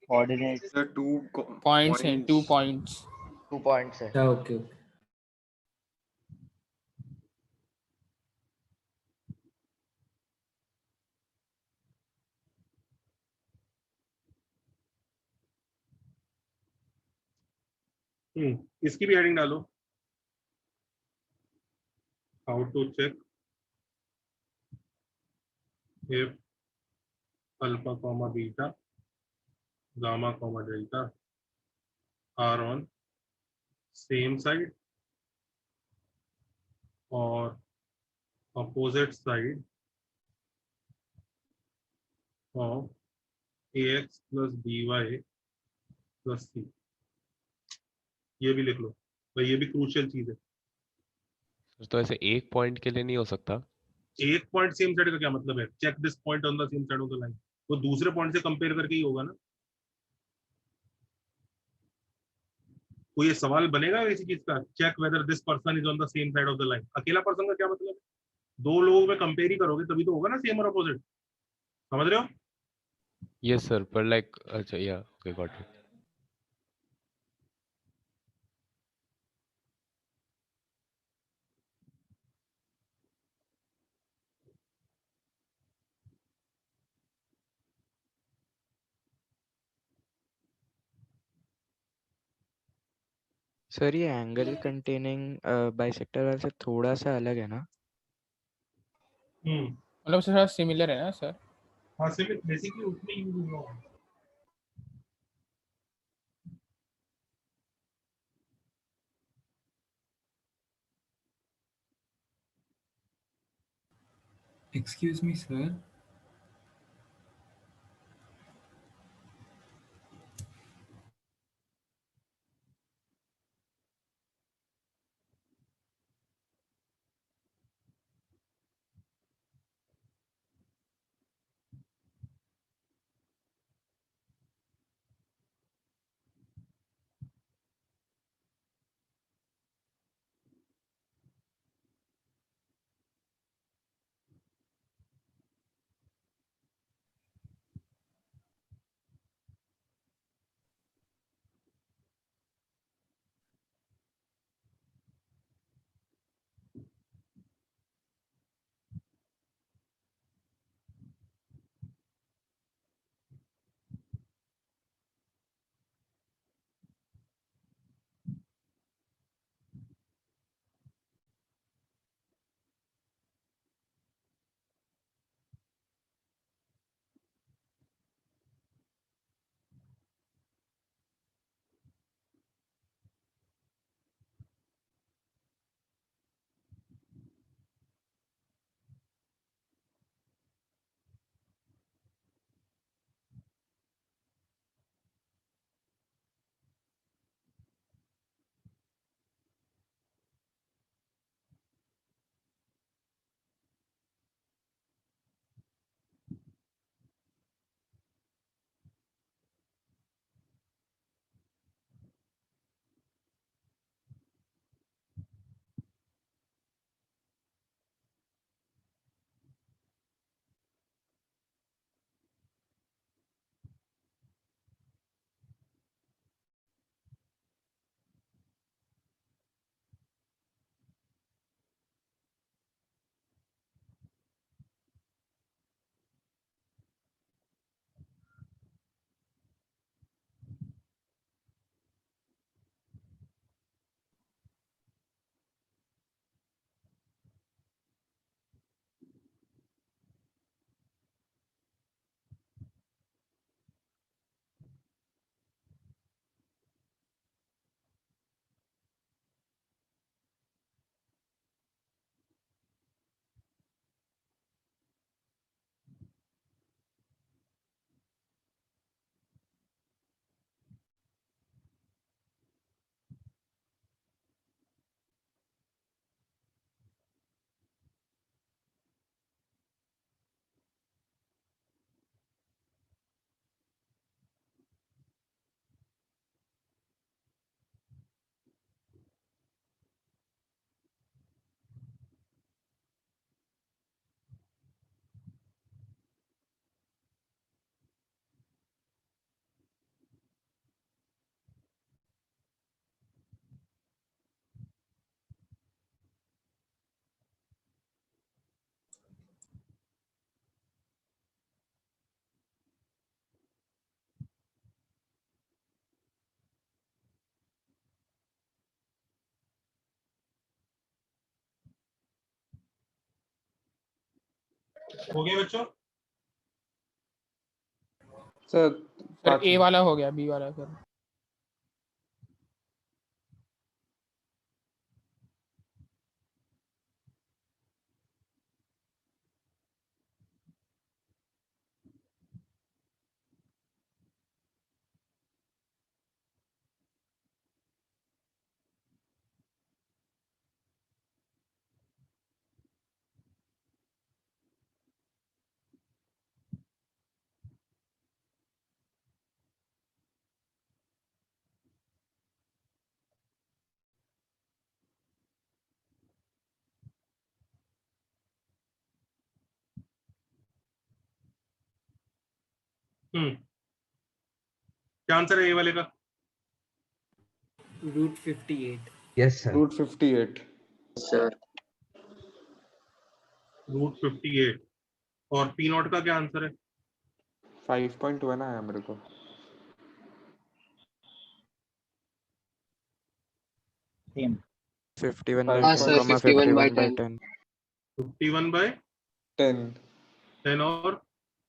Speaker 6: कोऑर्डिनेट
Speaker 5: सर 2
Speaker 4: पॉइंट्स हैं, 2 पॉइंट्स।
Speaker 6: 2 पॉइंट्स है।
Speaker 3: Okay okay.
Speaker 1: इसकी भी हेडिंग डालो, how to check if alpha comma beta gamma comma delta are on same side और opposite side of ax plus by plus c। ये भी लिख लो भाई, ये भी क्रूशियल चीज है।
Speaker 12: तो ऐसे एक पॉइंट के लिए नहीं हो सकता?
Speaker 1: एक पॉइंट सेम साइड का क्या मतलब है? Check this point on the same side of the line, वो दूसरे पॉइंट से कंपेयर करके ही होगा ना। कोई ये सवाल बनेगा किसी चीज का, check whether this person is on the same side of the line. अकेला पर्सन का क्या मतलब है? दो लोगों में कंपेयर ही करोगे तभी तो होगा ना सेम और अपोजिट, समझ रहे हो?
Speaker 12: यस सर, पर लाइक अच्छा या ओके गॉट इट।
Speaker 8: सर ये एंगल कंटेनिंग बाइसेक्टर वाले से थोड़ा सा अलग है ना?
Speaker 4: मतलब सर सिमिलर है ना सर?
Speaker 1: हाँ सिमिलर, बेसिकली उसमें यूज हुआ है।
Speaker 10: Excuse me, sir.
Speaker 1: हो गया बच्चों?
Speaker 4: सर ए वाला हो गया, बी वाला सर।
Speaker 1: क्या आंसर है ए वाले का?
Speaker 3: √58।
Speaker 2: Yes sir.
Speaker 5: √58
Speaker 6: सर।
Speaker 1: √58 और पी नॉट का क्या आंसर है?
Speaker 5: 5.1 आया मेरे को।
Speaker 3: सेम
Speaker 8: 51/10,
Speaker 1: 51/10 10 और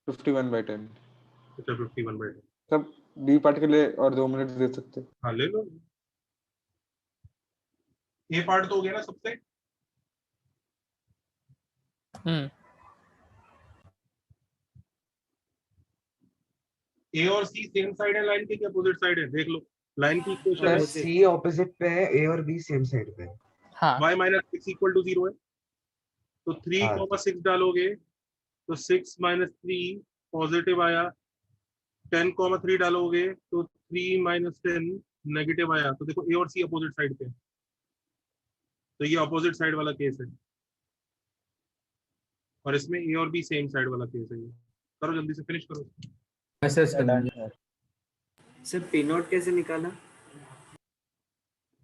Speaker 5: 51/10।
Speaker 1: अच्छा 51/10।
Speaker 5: सब बी पार्ट के लिए और 2 मिनट दे सकते।
Speaker 1: हाँ ले लो। ए पार्ट तो हो गया ना सबसे। ए और सी सेम साइड है लाइन की कि अपोजिट साइड है? देख लो लाइन की इक्वेशन
Speaker 2: सर
Speaker 1: है।
Speaker 2: सी ऑपोजिट पे है, ए और बी सेम साइड पे है।
Speaker 4: हाँ
Speaker 1: y - 6 = 0 है तो 3, 6 डालोगे तो 6 - 3 पॉजिटिव आया। 10, 3 डालोगे तो 3 - 10 नेगेटिव आया। तो देखो ए और सी अपोजिट साइड पे है, तो ये अपोजिट साइड वाला केस है और इसमें ए और बी सेम साइड वाला केस है। ये करो जल्दी से, फिनिश करो।
Speaker 3: सर पी नॉट कैसे निकाला?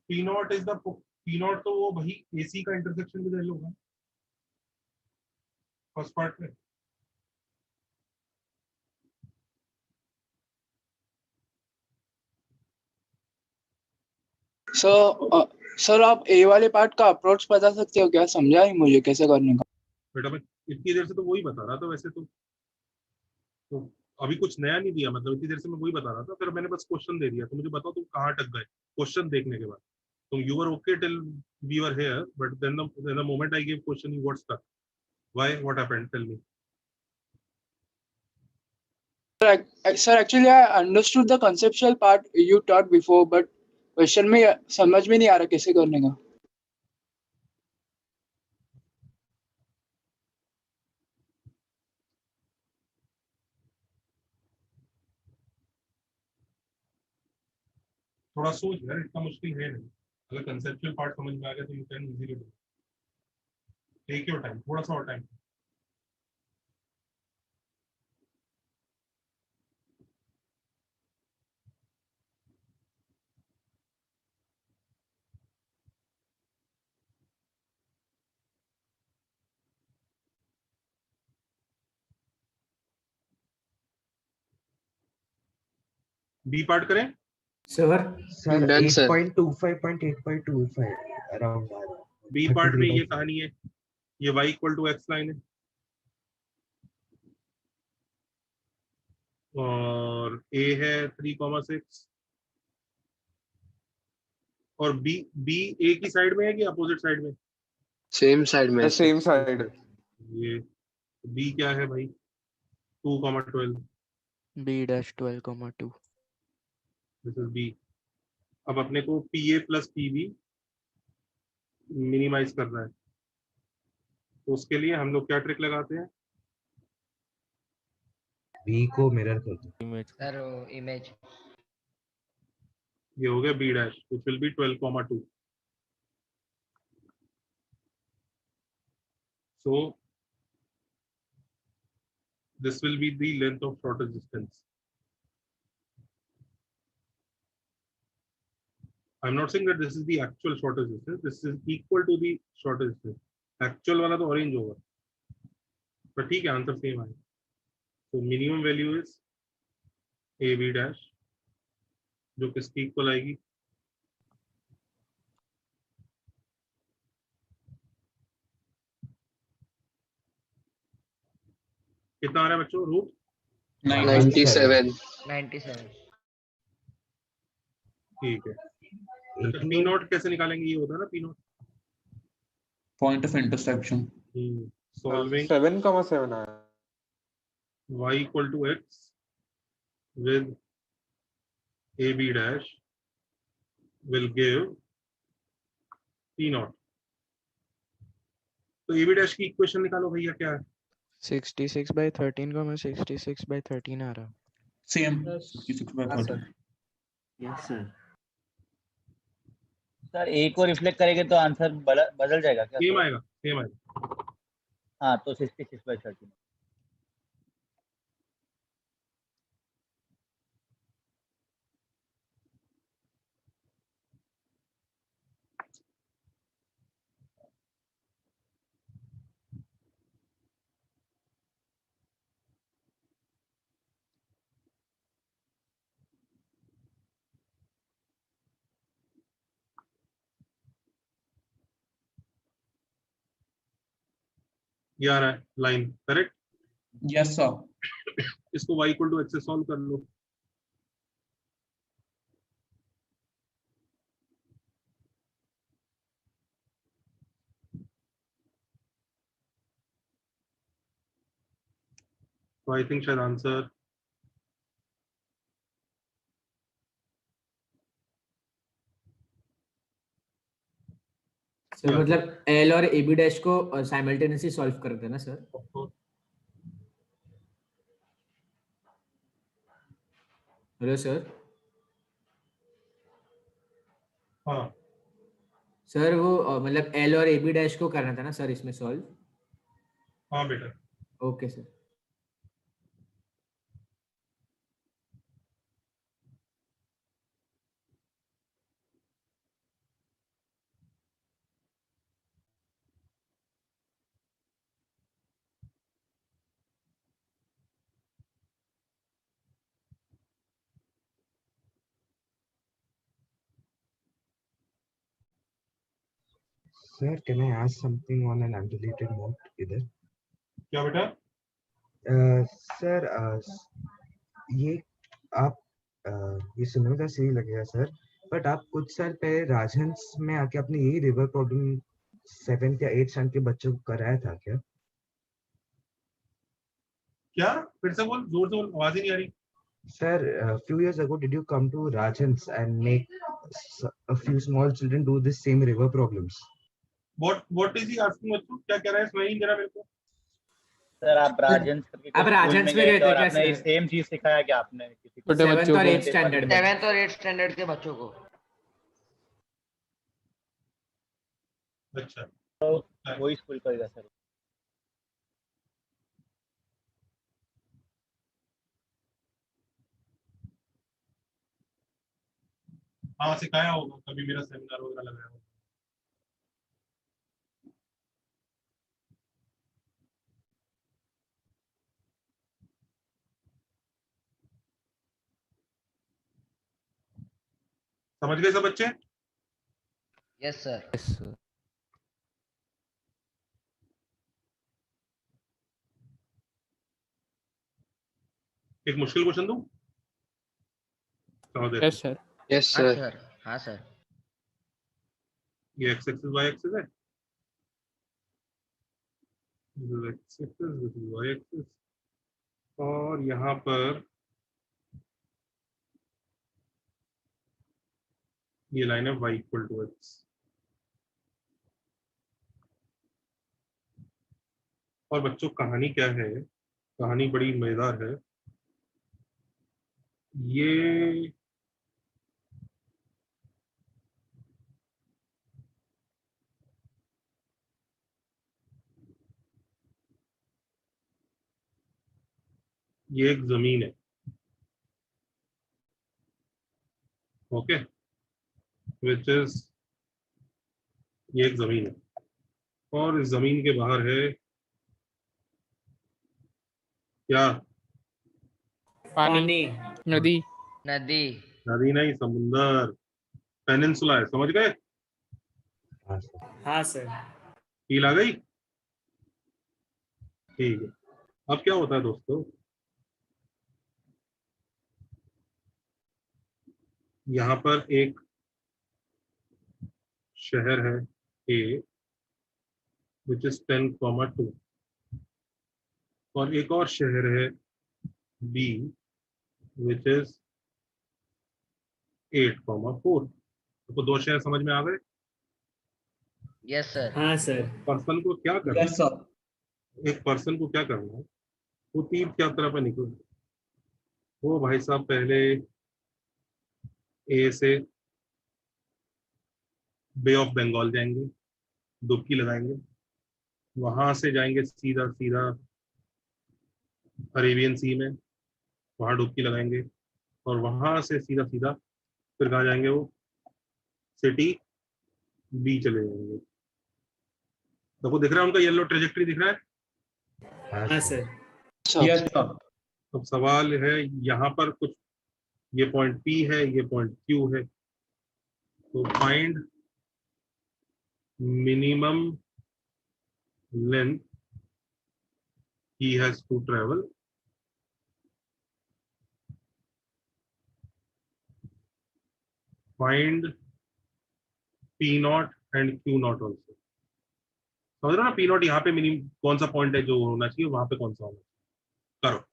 Speaker 1: P not is the P not तो वो वही एसी का इंटरसेक्शन भी वैल्यू होगा फर्स्ट पार्ट में।
Speaker 15: सर आप ए वाले पार्ट का अप्रोच बता सकते हो क्या? समझा ही मुझे कैसे करने का।
Speaker 1: बेटा मैं इतनी देर से तो वही बता रहा था वैसे तो अभी कुछ नया नहीं दिया। मतलब इतनी देर से मैं वही बता रहा था, फिर मैंने बस क्वेश्चन दे दिया। तो मुझे बताओ तुम कहाँ अटक गए क्वेश्चन देखने के बाद? तुम you were okay till we were here but then the moment I give question you got stuck. Why? What happened? Tell me.
Speaker 15: Sir, actually I understood the conceptual part you taught before, but question में समझ में नहीं आ रहा कैसे करने का।
Speaker 1: थोड़ा सोच यार, इतना मुश्किल है नहीं। अगर कंसेप्चुअल पार्ट समझ में आ गया तो you can easily do. Take your time, थोड़ा सा और टाइम। बी पार्ट करें?
Speaker 2: Sir
Speaker 6: Done, sir.
Speaker 2: 8.25.8.25 अराउंड आ रहा है।
Speaker 1: बी पार्ट में ये कहानी है, ये y = x लाइन है और a है 3,6 और b a की साइड में है कि अपोजिट साइड में?
Speaker 6: सेम साइड में।
Speaker 5: Same side.
Speaker 1: ये b क्या है भाई? 2,12
Speaker 8: B-12,2
Speaker 1: दिस इज b। अब अपने को pa + pb मिनिमाइज करना है, तो उसके लिए हम लोग क्या ट्रिक लगाते हैं?
Speaker 2: बी को मिरर कर दो
Speaker 6: सर इमेज।
Speaker 1: ये हो गया b' which will be 12,2। so this will be the length of shortest distance. I'm not saying that this is the actual shortest distance. This is equal to the shortest distance. Actual वाला तो orange होगा, पर ठीक है answer same है। तो minimum value is ab' जो किसकी इक्वल आएगी? कितना आ रहा है बच्चों रूट?
Speaker 15: 97.
Speaker 6: 97.
Speaker 1: ठीक है। अच्छा पी नॉट कैसे निकालेंगे, ये होता है ना P not,
Speaker 7: point of intersection.
Speaker 1: Solving
Speaker 5: 7,7 आया.
Speaker 1: y equal to x with ab dash will give p not. तो ab dash की इक्वेशन निकालो भैया, क्या है?
Speaker 8: 66/13 को मैं 66/13 आ रहा.
Speaker 7: सेम 66/13.
Speaker 14: Yes sir.
Speaker 16: सर ए को रिफ्लेक्ट करेंगे तो आंसर बदल जाएगा क्या?
Speaker 1: सेम आएगा, सेम आएगा.
Speaker 16: हाँ तो 66/13.
Speaker 1: ये आ रहा है लाइन, करेक्ट?
Speaker 7: Yes sir.
Speaker 1: इसको y इक्वल टू x से सॉल्व कर लो. तो आई थिंक शायद आंसर
Speaker 3: सर मतलब एल और ए बी डैश को साइमल्टेनियसली सॉल्व करते हैं ना सर? Hello sir.
Speaker 1: हाँ
Speaker 3: सर वो मतलब एल और ए बी डैश को करना था ना सर इसमें सॉल्व?
Speaker 1: हाँ बेटा.
Speaker 3: Okay sir.
Speaker 2: Sir, can I ask something on an undeleted mode इधर?
Speaker 1: क्या बेटा?
Speaker 2: सर ये आप ये सुनने में तो सही लगेगा सर, बट आप कुछ साल पहले राजहंस में आके अपने यही रिवर प्रॉब्लम 7th या 8th स्टैंडर्ड के बच्चों को कराया था क्या?
Speaker 1: क्या फिर से बोल, जोर से बोल, आवाज ही नहीं आ रही.
Speaker 2: Sir, a few years ago, did you come to Rajhans and make a few small children do the same river problems?
Speaker 1: What is he asking बच्चों? क्या कह रहा है, समझ नहीं आ रहा मेरे को.
Speaker 16: सर आप राजन
Speaker 3: में गए थे क्या
Speaker 16: आपने
Speaker 3: सर?
Speaker 16: सेम चीज सिखाया क्या आपने किसी को?
Speaker 3: 7th और 8th स्टैंडर्ड में.
Speaker 6: 7th और 8th स्टैंडर्ड के बच्चों को.
Speaker 1: अच्छा
Speaker 16: तो वही स्कूल करेगा सर.
Speaker 1: हाँ सिखाया होगा, कभी मेरा सेमिनार वगैरह लगाया होगा. समझ गए सब बच्चे?
Speaker 6: Yes sir.
Speaker 1: एक मुश्किल क्वेश्चन दूं?
Speaker 4: Yes sir.
Speaker 15: यस
Speaker 6: हाँ
Speaker 15: सर.
Speaker 6: सर. हाँ सर.
Speaker 1: ये x एक्सिस y एक्सिस है, x एक्सिस y एक्सिस, और यहाँ पर ये लाइन है y इक्वल टू x. और बच्चों कहानी क्या है? कहानी बड़ी मजेदार है. ये एक जमीन है, ओके, विच इज, ये एक जमीन है और इस जमीन के बाहर है क्या?
Speaker 4: पानी. नदी.
Speaker 6: नदी.
Speaker 1: नदी नहीं, समुंदर. पेनिनसुला है, समझ गए?
Speaker 3: हाँ सर.
Speaker 1: फील आ गई? ठीक है. अब क्या होता है दोस्तों, यहाँ पर एक शहर है A which is 10,2 और एक और शहर है B which is 8,4। तो दो शहर समझ में आ गए?
Speaker 6: Yes sir.
Speaker 3: हाँ सर।
Speaker 1: पर्सन को क्या करना
Speaker 7: Yes, sir.
Speaker 1: एक पर्सन को क्या करना है, वो तीर्थ यात्रा पर निकल, वो भाई साहब पहले ए से बे ऑफ बंगाल जाएंगे, डुबकी लगाएंगे, वहां से जाएंगे सीधा सीधा अरेबियन सी में, वहां डुबकी लगाएंगे, और वहां से सीधा सीधा फिर कहाँ जाएंगे, वो सिटी बी चले जाएंगे। तो वो दिख रहा है उनका येलो ट्रेजेक्टरी दिख रहा है?
Speaker 3: हाँ सर।
Speaker 7: Yes, sir.
Speaker 1: अब सवाल है यहाँ पर कुछ, ये पॉइंट P है, ये पॉइंट Q है, तो find minimum length he has to travel find P naught and Q naught also। समझ रहे हो ना, P naught यहाँ पे मिनिमम कौन सा पॉइंट है जो होना चाहिए, वहां पे कौन सा होना चाहिए, करो।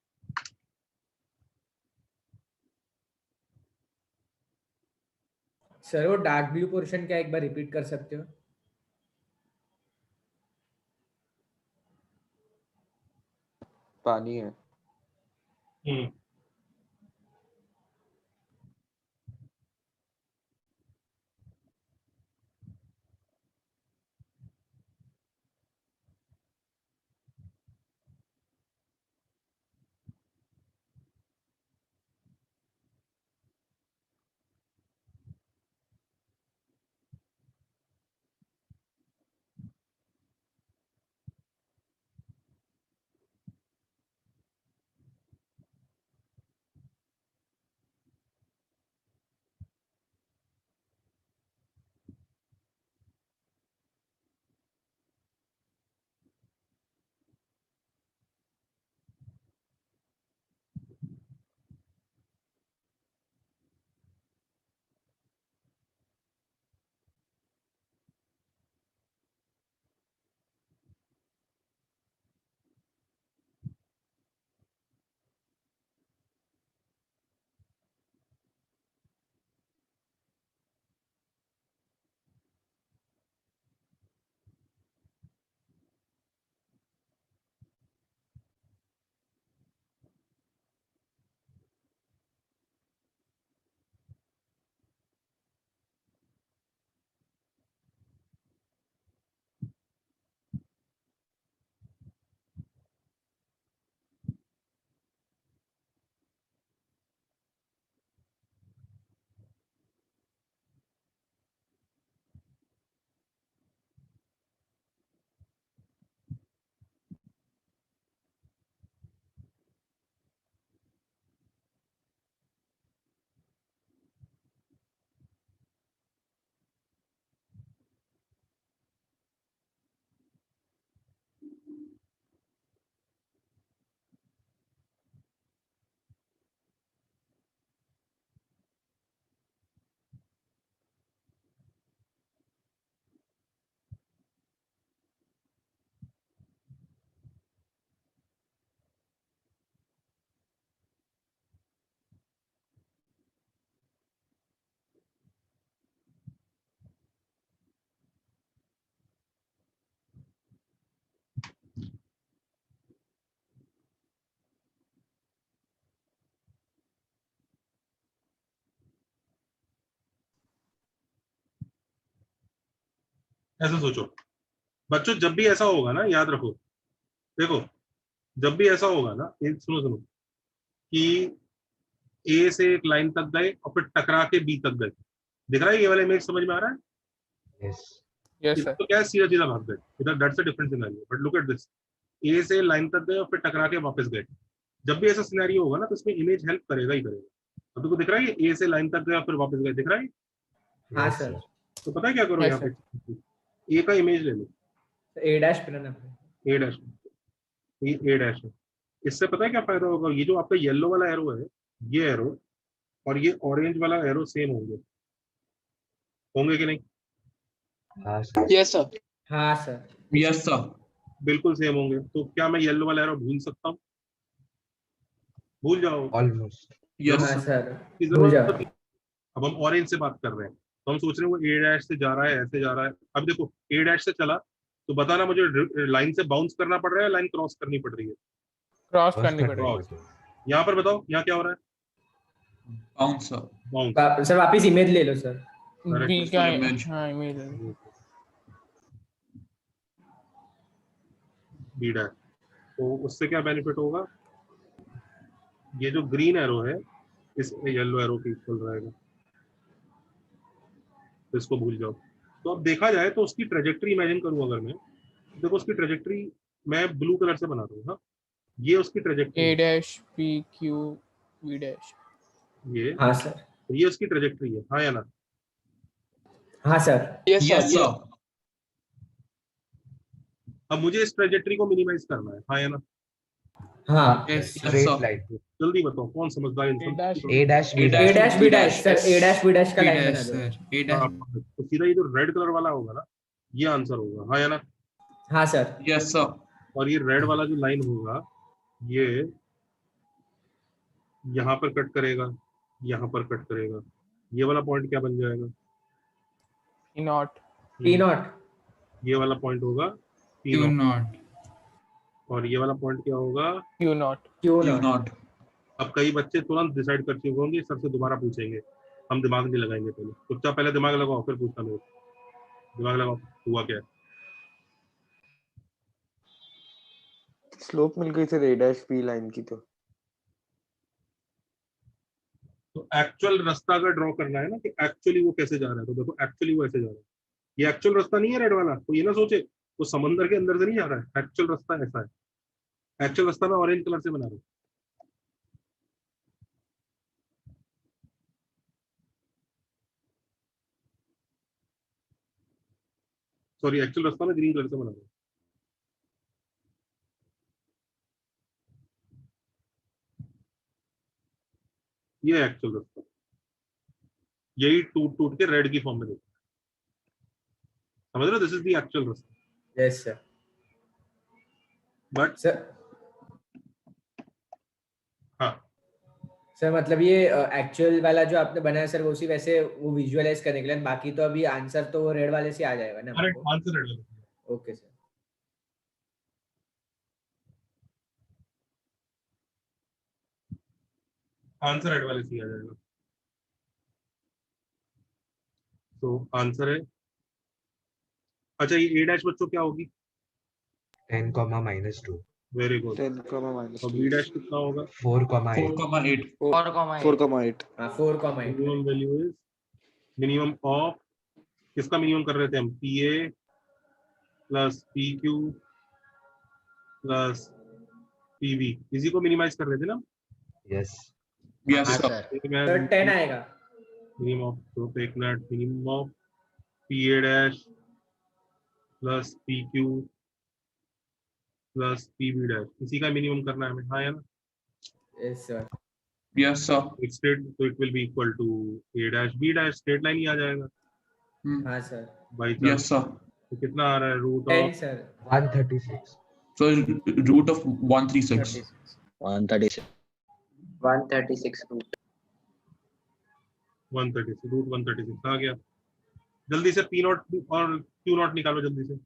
Speaker 3: सर वो डार्क ब्लू पोर्शन क्या एक बार रिपीट कर सकते हो?
Speaker 5: पानी है।
Speaker 1: ऐसा सोचो बच्चों, जब भी ऐसा होगा ना, याद रखो, देखो जब भी ऐसा होगा ना, सुनो सुनो, कि ए से एक लाइन तक गए और फिर टकरा के बी तक गए, दिख रहा है ये वाला इमेज, समझ में आ रहा है?
Speaker 4: Yes sir.
Speaker 1: तो क्या सीधा सीधा भाग गए इधर, that's a different scenario, but look at this, A से लाइन तक गए और फिर टकरा के वापस गए। जब भी ऐसा सिनेरियो होगा ना, तो इसमें इमेज हेल्प करेगा ही करेगा। अब तुमको दिख रहा है ये ए से लाइन तक गया फिर वापस गए, दिख रहा है?
Speaker 3: हाँ सर।
Speaker 1: तो पता है क्या करो, यहाँ पे ए का इमेज ले लो,
Speaker 3: ए डैश बनाना,
Speaker 1: ए डैश, ये ए डैश है, इससे पता है क्या फायदा होगा, ये जो आपका येलो वाला एरो है, ये एरो और ये ऑरेंज वाला एरो सेम होंगे, होंगे कि नहीं?
Speaker 2: हाँ सर।
Speaker 15: Yes sir.
Speaker 3: हाँ सर।
Speaker 7: Yes sir.
Speaker 1: बिल्कुल सेम होंगे। तो क्या मैं येलो वाला एरो भूल सकता हूँ? भूल जाओ,
Speaker 2: ऑलमोस्ट।
Speaker 7: यस
Speaker 3: हाँ
Speaker 7: सर।
Speaker 3: सर
Speaker 1: की
Speaker 3: भूल
Speaker 1: जरूरत
Speaker 3: जाओ।
Speaker 1: नहीं। अब हम ऑरेंज से बात कर रहे हैं, तो हम सोच रहे हैं वो ए डैश से जा रहा है, ऐसे जा रहा है। अब देखो ए डैश से चला तो बताना मुझे लाइन से बाउंस करना पड़ रहा है, लाइन क्रॉस करनी पड़ रही है?
Speaker 4: क्रॉस
Speaker 2: बस
Speaker 4: करनी
Speaker 2: कर
Speaker 4: पड़ेगी।
Speaker 1: क्रॉस। यहाँ पर बताओ यहाँ क्या हो रहा है?
Speaker 7: Bounce sir.
Speaker 1: बाउंस।
Speaker 3: सर वापिस इमेज ले लो सर।
Speaker 4: बी का
Speaker 7: image.
Speaker 4: हाँ इमेज
Speaker 1: बी डैश। तो उससे क्या बेनिफिट होगा, ये जो ग्रीन एरो है इस येलो एरो के इक्वल रहेगा, तो इसको भूल जाओ। तो अब देखा जाए तो उसकी ट्रेजेक्ट्री इमेजिन करूं अगर मैं, देखो उसकी ट्रेजेक्ट्री मैं ब्लू कलर से बना दूं। हाँ, ये उसकी ट्रेजेक्ट्री
Speaker 4: ए
Speaker 1: है,
Speaker 4: dash P Q B dash.
Speaker 1: ये
Speaker 3: हाँ सर।
Speaker 1: ये उसकी ट्रेजेक्ट्री है, हाँ या ना?
Speaker 3: हाँ sir.
Speaker 15: Yes
Speaker 7: yes
Speaker 15: sir.
Speaker 7: Sir.
Speaker 1: अब मुझे इस ट्रेजेक्ट्री को मिनिमाइज करना है, हाँ या ना?
Speaker 3: हाँ
Speaker 7: यस
Speaker 2: स्ट्रेट
Speaker 7: सर।
Speaker 2: लाइन।
Speaker 1: जल्दी बताओ कौन समझदार इंसान?
Speaker 2: A dash B
Speaker 3: A
Speaker 2: dash.
Speaker 3: Dash B dash sir, A dash B dash का
Speaker 13: बी
Speaker 3: लाइन
Speaker 13: डैश
Speaker 3: बना दो।
Speaker 13: Sir, A dash.
Speaker 1: तो सीधा ये जो रेड कलर वाला होगा ना, ये आंसर होगा, हाँ या ना?
Speaker 3: हाँ सर।
Speaker 7: Yes sir.
Speaker 1: और ये रेड वाला जो लाइन होगा, ये यहाँ पर कट करेगा, यहाँ पर कट करेगा, ये वाला पॉइंट क्या बन जाएगा?
Speaker 4: ई नॉट।
Speaker 3: P not.
Speaker 1: ये वाला पॉइंट होगा पी
Speaker 13: क्यू
Speaker 1: नॉट,
Speaker 13: नॉट।
Speaker 1: और ये वाला पॉइंट क्या होगा?
Speaker 4: Q not.
Speaker 3: Q
Speaker 7: Q
Speaker 3: not.
Speaker 7: Not.
Speaker 1: अब कई बच्चे तुरंत डिसाइड कर चुके होंगे, सर से दोबारा पूछेंगे, हम दिमाग नहीं लगाएंगे। पहले चुपचाप पहले दिमाग लगाओ, फिर पूछना लोग। दिमाग लगाओ, हुआ क्या है?
Speaker 5: स्लोप मिल गई थी ए डैश बी लाइन की।
Speaker 1: तो एक्चुअल रास्ता अगर ड्रॉ करना है ना कि एक्चुअली वो कैसे जा रहा है, तो देखो एक्चुअली वो ऐसे जा रहा है। ये एक्चुअल रास्ता नहीं है रेड वाला, तो ये ना सोचे वो समंदर के अंदर से नहीं जा रहा है। एक्चुअल रास्ता ऐसा है। एक्चुअल रास्ता मैं ऑरेंज कलर से बना रहा हूँ। सॉरी, एक्चुअल रास्ता मैं ग्रीन कलर से बना रहा हूँ। ये एक्चुअल रास्ता, यही टूट टूट के रेड की फॉर्म में देखो, समझ रहे हो? दिस इज द एक्चुअल रास्ता।
Speaker 3: Yes sir.
Speaker 1: बट
Speaker 3: सर
Speaker 1: हाँ,
Speaker 3: सर मतलब ये एक्चुअल वाला जो आपने बनाया सर, वो उसी वैसे वो विजुअलाइज करने के लिए, बाकी तो अभी आंसर तो वो रेड वाले से आ जाएगा ना आपको?
Speaker 1: आंसर रेड वाला।
Speaker 3: Okay sir.
Speaker 1: आंसर रेड वाले से आ जाएगा। तो आंसर है, अच्छा ये ए डैश बच्चों क्या होगी?
Speaker 2: 10 कॉमा -2।
Speaker 1: Very good.
Speaker 5: 10 minus
Speaker 1: और
Speaker 5: 2
Speaker 1: बी डैश कितना होगा?
Speaker 2: 4,8।
Speaker 7: 4,8।
Speaker 5: 4,8
Speaker 3: हाँ 4,8।
Speaker 1: Minimum value is minimum of, किसका मिनिमम कर रहे थे हम? P A plus P Q plus P V, इसी को मिनिमाइज कर रहे थे ना?
Speaker 2: यस।
Speaker 7: यस
Speaker 3: हाँ
Speaker 7: सर।
Speaker 3: सर 10 आएगा।
Speaker 1: मिनिमम ऑफ, तो take not minimum of P A dash plus P Q plus P B dash, इसी का मिनिमम करना है हमें, हाँ या ना?
Speaker 3: Yes sir.
Speaker 7: Yes sir.
Speaker 1: Straight, तो it will be equal to A dash B dash, straight line ही आ जाएगा
Speaker 3: हाँ sir.
Speaker 1: By
Speaker 7: yes
Speaker 1: chance.
Speaker 7: Sir.
Speaker 1: तो कितना आ रहा है? Root
Speaker 3: 10
Speaker 1: of
Speaker 3: sir.
Speaker 2: 136।
Speaker 7: So root of 136.
Speaker 16: 136
Speaker 6: 136
Speaker 1: 136, root 136 आ गया। जल्दी से पी नॉट और क्यू नॉट निकालो जल्दी से।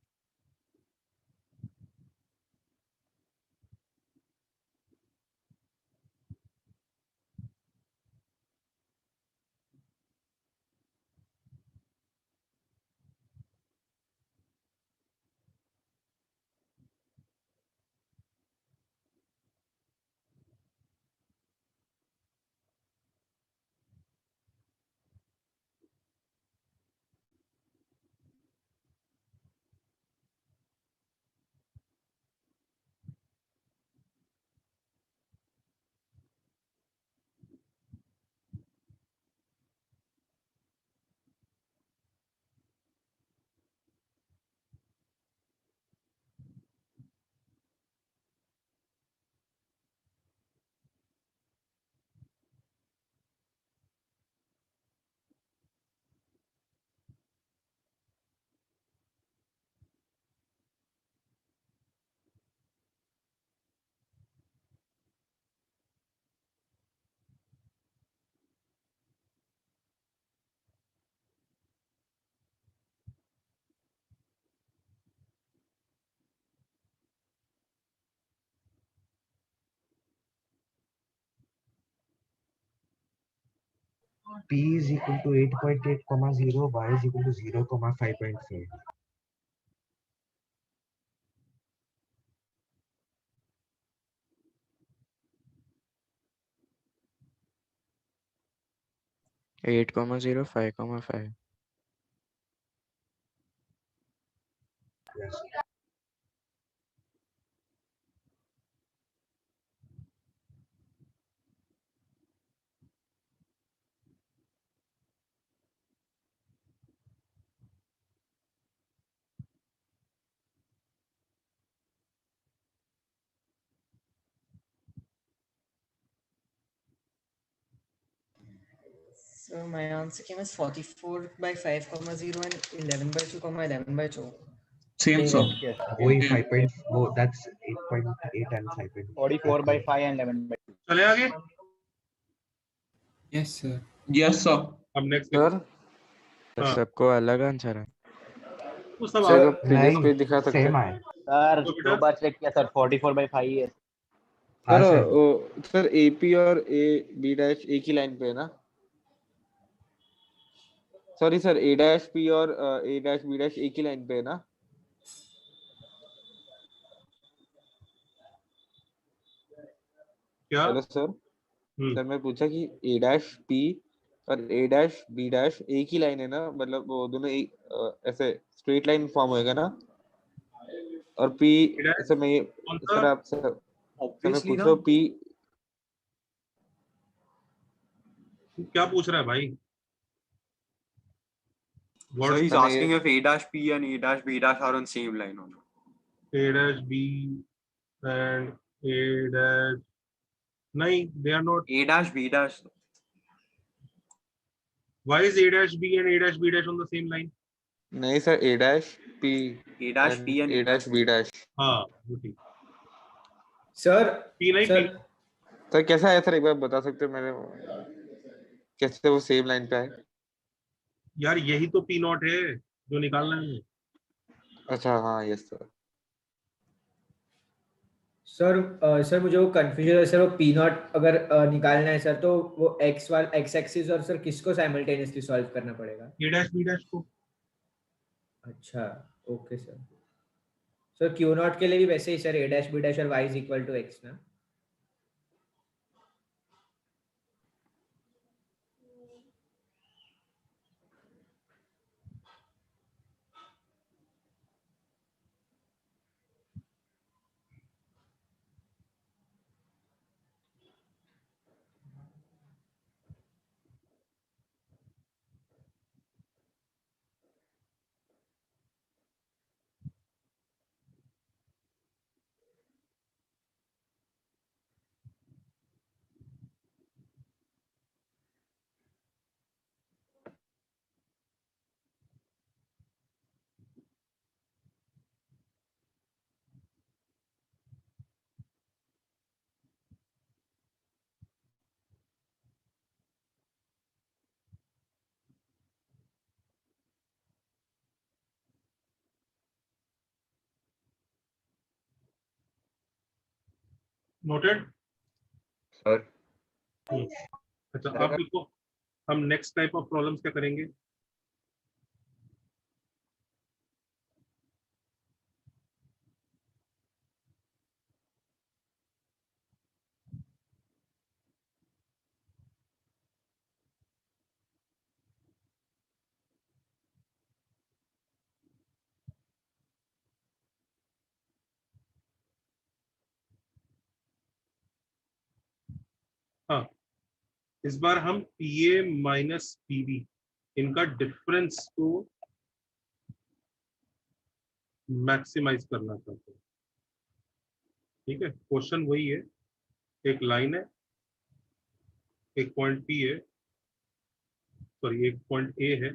Speaker 2: P is equal to 8.8 comma 0, y is equal to 0 comma 5.5.
Speaker 8: Eight comma 0, 5,5.
Speaker 2: Yes.
Speaker 13: So my answer came as 44 by 5 comma 0 and 11 by 2 comma 11 by 2.
Speaker 7: Same, sir.
Speaker 16: Yes.
Speaker 2: वही 5.4, that's 8.8 and 5.5.
Speaker 16: 44 by 5 and 11 by 2.
Speaker 1: चले आगे।
Speaker 10: Yes, sir.
Speaker 7: Yes, sir.
Speaker 1: अब next
Speaker 5: sir
Speaker 1: हाँ
Speaker 8: सबको अलग answer है।
Speaker 1: वो सब
Speaker 5: सर
Speaker 1: आप
Speaker 5: प्रीवियस पेज दिखा सकते
Speaker 2: सेम
Speaker 5: हैं
Speaker 2: आए।
Speaker 16: सर
Speaker 1: तो
Speaker 16: 2
Speaker 1: बेटा
Speaker 16: बार चेक किया सर 44 by 5 है।
Speaker 2: हाँ
Speaker 5: सर
Speaker 2: सर।
Speaker 5: वो सर AP और AB डैश एक ही लाइन पे है ना? Sorry sir A dash P और A डैश B डैश एक ही लाइन पे है ना?
Speaker 1: क्या
Speaker 5: हेलो सर,
Speaker 1: हम्म
Speaker 5: सर मैं पूछा कि A डैश P और A डैश B डैश एक ही लाइन है ना? मतलब वो दोनों एक ऐसे स्ट्रेट लाइन फॉर्म होएगा ना? और P
Speaker 1: डैश
Speaker 5: सर मैं
Speaker 1: कौन सा
Speaker 5: सर आप सर मैं
Speaker 10: Obviously
Speaker 5: पूछ
Speaker 10: ना।
Speaker 5: रहा हूँ P
Speaker 1: क्या पूछ रहा है भाई?
Speaker 5: Sir,
Speaker 1: What's
Speaker 5: he's asking if A dash P and A dash B dash are on same line or not.
Speaker 1: A dash B and A dash नहीं, they are not.
Speaker 5: A dash B dash.
Speaker 1: Why is A dash B and A dash B dash on the same line?
Speaker 5: नहीं sir A dash P
Speaker 16: A dash
Speaker 5: and
Speaker 16: P and
Speaker 5: A dash B dash.
Speaker 1: हाँ वो ठीक।
Speaker 3: Sir
Speaker 1: P नहीं
Speaker 3: sir
Speaker 1: P
Speaker 5: sir कैसा है sir एक बार बता सकते हो मैंने कैसे वो सेम लाइन पे है?
Speaker 1: यार यही तो P नॉट है जो निकालना है हमें।
Speaker 5: अच्छा हाँ यस सर।
Speaker 3: सर सर मुझे वो कंफ्यूजन है सर, वो पी नॉट अगर निकालना है सर तो वो एक्स एक्सिस और सर किसको साइमल्टेनियसली सॉल्व करना पड़ेगा?
Speaker 1: A dash B dash को।
Speaker 3: अच्छा okay sir. Sir Q not के लिए भी वैसे ही sir A dash B dash और Y is equal to X ना?
Speaker 1: नोटेड
Speaker 5: सर
Speaker 1: अच्छा आप देखो हम नेक्स्ट टाइप ऑफ प्रॉब्लम्स क्या करेंगे। हाँ इस बार हम PA माइनस PB इनका डिफरेंस को मैक्सिमाइज करना चाहते हैं। ठीक है क्वेश्चन वही है, एक लाइन है, एक पॉइंट P है, सॉरी एक पॉइंट A है,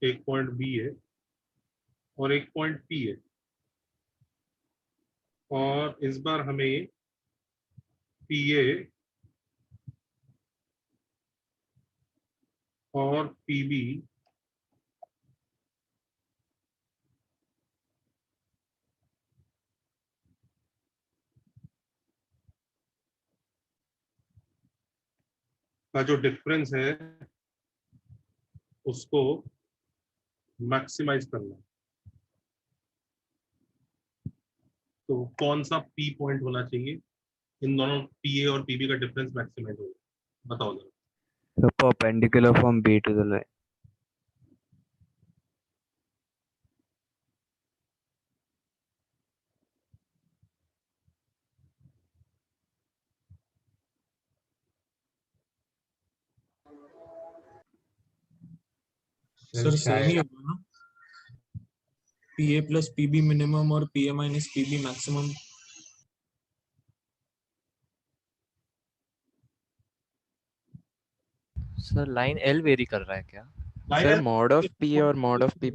Speaker 1: एक पॉइंट B है और एक पॉइंट P है। और इस बार हमें PA और PB का जो डिफरेंस है उसको मैक्सिमाइज करना है। तो कौन सा पी पॉइंट होना चाहिए इन दोनों पी ए और पी बी का डिफरेंस मैक्सिमाइज होगा, बताओ जरा।
Speaker 8: So perpendicular from B to the line.
Speaker 10: Sir same ही होगा ना, P A plus P B minimum और P A minus P B maximum.
Speaker 12: Sir line L vary कर रहा है क्या?
Speaker 8: Sir, mod of P or mod of P.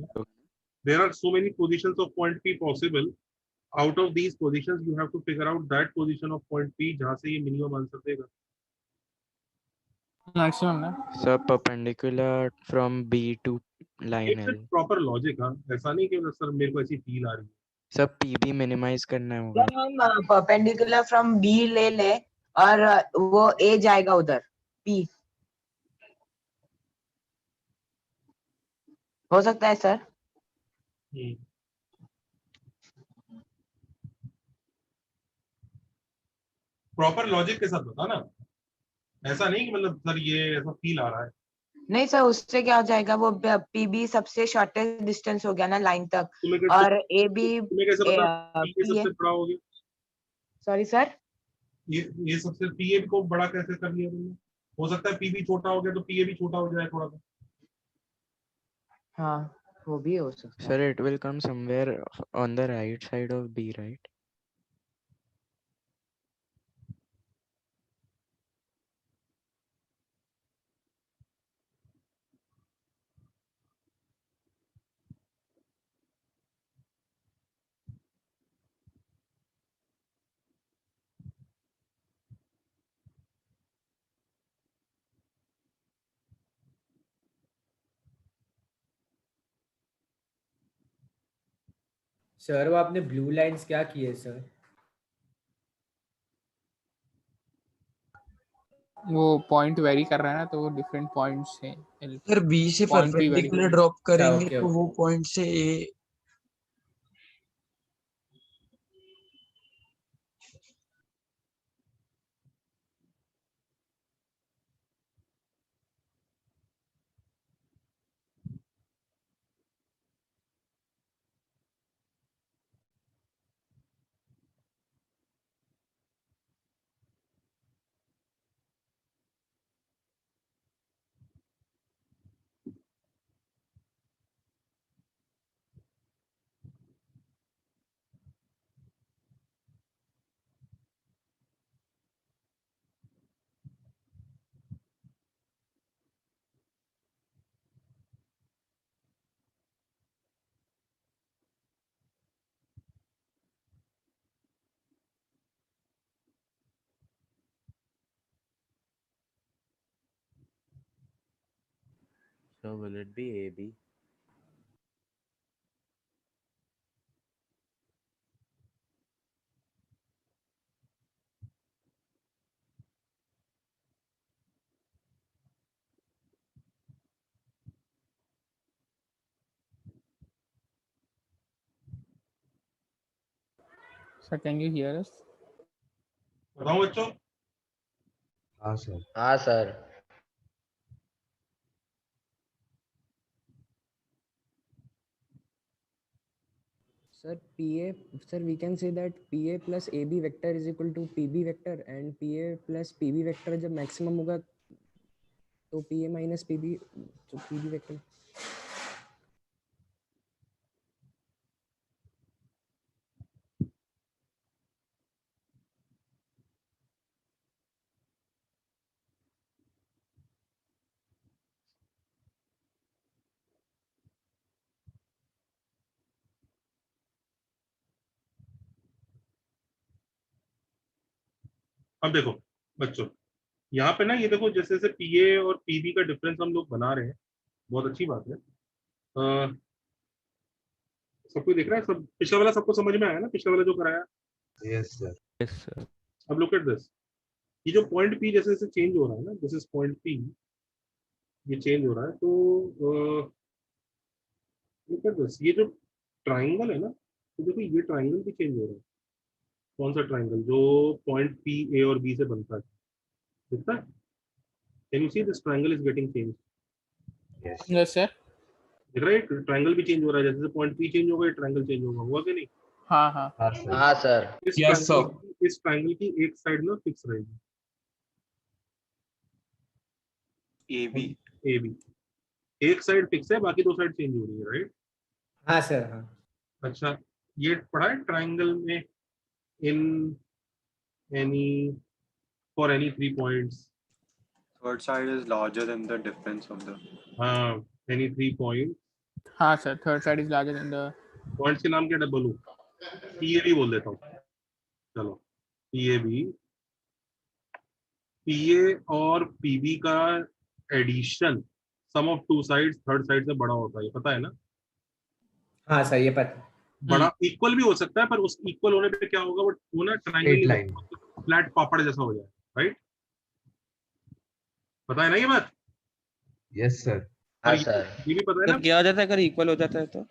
Speaker 1: There are so many positions of point P possible. Out of these positions, you have to figure out that position of point P जहाँ से ये minimum answer देगा।
Speaker 4: Maximum ना।
Speaker 8: Sir, perpendicular from B to line L.
Speaker 1: Proper logic, हाँ, ऐसा नहीं कि sir मेरे को ऐसी फील आ रही है।
Speaker 8: सब पीबी मिनिमाइज करना होगा।
Speaker 11: जब हम परपेंडिकुलर फ्रॉम बी ले ले और वो ए जाएगा उधर पी, हो सकता है सर?
Speaker 1: प्रॉपर लॉजिक के साथ बता ना, ऐसा नहीं कि मतलब सर ये ऐसा फील आ रहा है।
Speaker 11: नहीं सर, उससे क्या हो जाएगा, वो पीबी सबसे शॉर्टेस्ट डिस्टेंस हो गया ना लाइन तक, और ए बी
Speaker 1: तुम्हें कैसे पता ये सबसे बड़ा हो गया?
Speaker 11: सॉरी सर,
Speaker 1: ये सबसे पीए को बड़ा कैसे कर लिया तुमने? हो सकता है पीबी छोटा हो गया तो पीए भी छोटा हो जाए थोड़ा सा।
Speaker 11: हाँ वो भी हो सकता है।
Speaker 8: Sir, it will come somewhere on the right side of B, right?
Speaker 3: Sir वो आपने ब्लू लाइंस क्या किए सर?
Speaker 4: वो पॉइंट वेरी कर रहा है ना, तो वो डिफरेंट पॉइंट्स हैं।
Speaker 10: सर बी से
Speaker 4: Point भी vary
Speaker 10: परपेंडिकुलर
Speaker 4: करेगा।
Speaker 10: ड्रॉप करेंगे
Speaker 3: ओके,
Speaker 10: तो
Speaker 3: ओके।
Speaker 10: वो पॉइंट से ए।
Speaker 12: So will it be AB?
Speaker 4: Sir, can you hear us?
Speaker 1: बताओ बच्चों।
Speaker 2: हाँ सर।
Speaker 6: हाँ sir.
Speaker 13: Sir, PA, sir, we can say that PA plus AB vector is equal to PB vector, and PA plus PB vector जब maximum होगा तो PA minus PB तो PB vector।
Speaker 1: अब देखो बच्चों, यहाँ पे ना ये देखो जैसे जैसे पीए और पीबी का डिफरेंस हम लोग बना रहे हैं, बहुत अच्छी बात है। सबको दिख रहा है, सब पिछला वाला सबको समझ में आया ना, पिछला वाला जो कराया?
Speaker 2: Yes sir.
Speaker 8: Yes, sir.
Speaker 1: अब लुक एट दिस, ये जो पॉइंट पी जैसे जैसे चेंज हो रहा है ना, दिस इज पॉइंट पी, ये चेंज हो रहा है, तो लुक एट दिस, ये जो ट्राइंगल है ना, तो देखो ये ट्राइंगल भी चेंज हो रहा है। कौन सा ट्राइंगल? जो पॉइंट पी ए और बी से बनता है, दिखता है? Can you see this triangle is getting change?
Speaker 4: Yes sir.
Speaker 1: दिख रहा है? ट्राइंगल भी चेंज हो रहा है, जैसे पॉइंट पी चेंज होगा, ट्राइंगल चेंज होगा, हुआ कि नहीं?
Speaker 4: हाँ हाँ
Speaker 6: हाँ सर।
Speaker 1: इस ट्राइंगल की एक साइड ना फिक्स रहेगी,
Speaker 5: ए बी,
Speaker 1: ए बी एक साइड फिक्स है, बाकी दो साइड चेंज हो रही है, राइट?
Speaker 3: हाँ सर हाँ।
Speaker 1: अच्छा, ये पढ़ा है ट्राइंगल में, in any for any 3 points,
Speaker 5: third side is larger than the difference of the
Speaker 1: हाँ, एनी 3 पॉइंट,
Speaker 4: हाँ sir, third side is larger than the
Speaker 1: points के नाम क्या? डब्ल्यू, पी ए बी बोल देता हूँ, चलो P A B, P A और पी बी का addition sum of two sides third side से बड़ा होता है, ये पता है ना?
Speaker 3: हाँ सर ये पता।
Speaker 1: बड़ा इक्वल भी हो सकता है, पर उस इक्वल होने पे क्या होगा, वो ना ट्राइंगल फ्लैट पापड़ जैसा हो जाए, राइट? पता है ना ये बात?
Speaker 2: Yes sir.
Speaker 6: हाँ सर।
Speaker 1: ये भी पता है ना,
Speaker 5: क्या हो जाता है अगर इक्वल हो जाता है तो?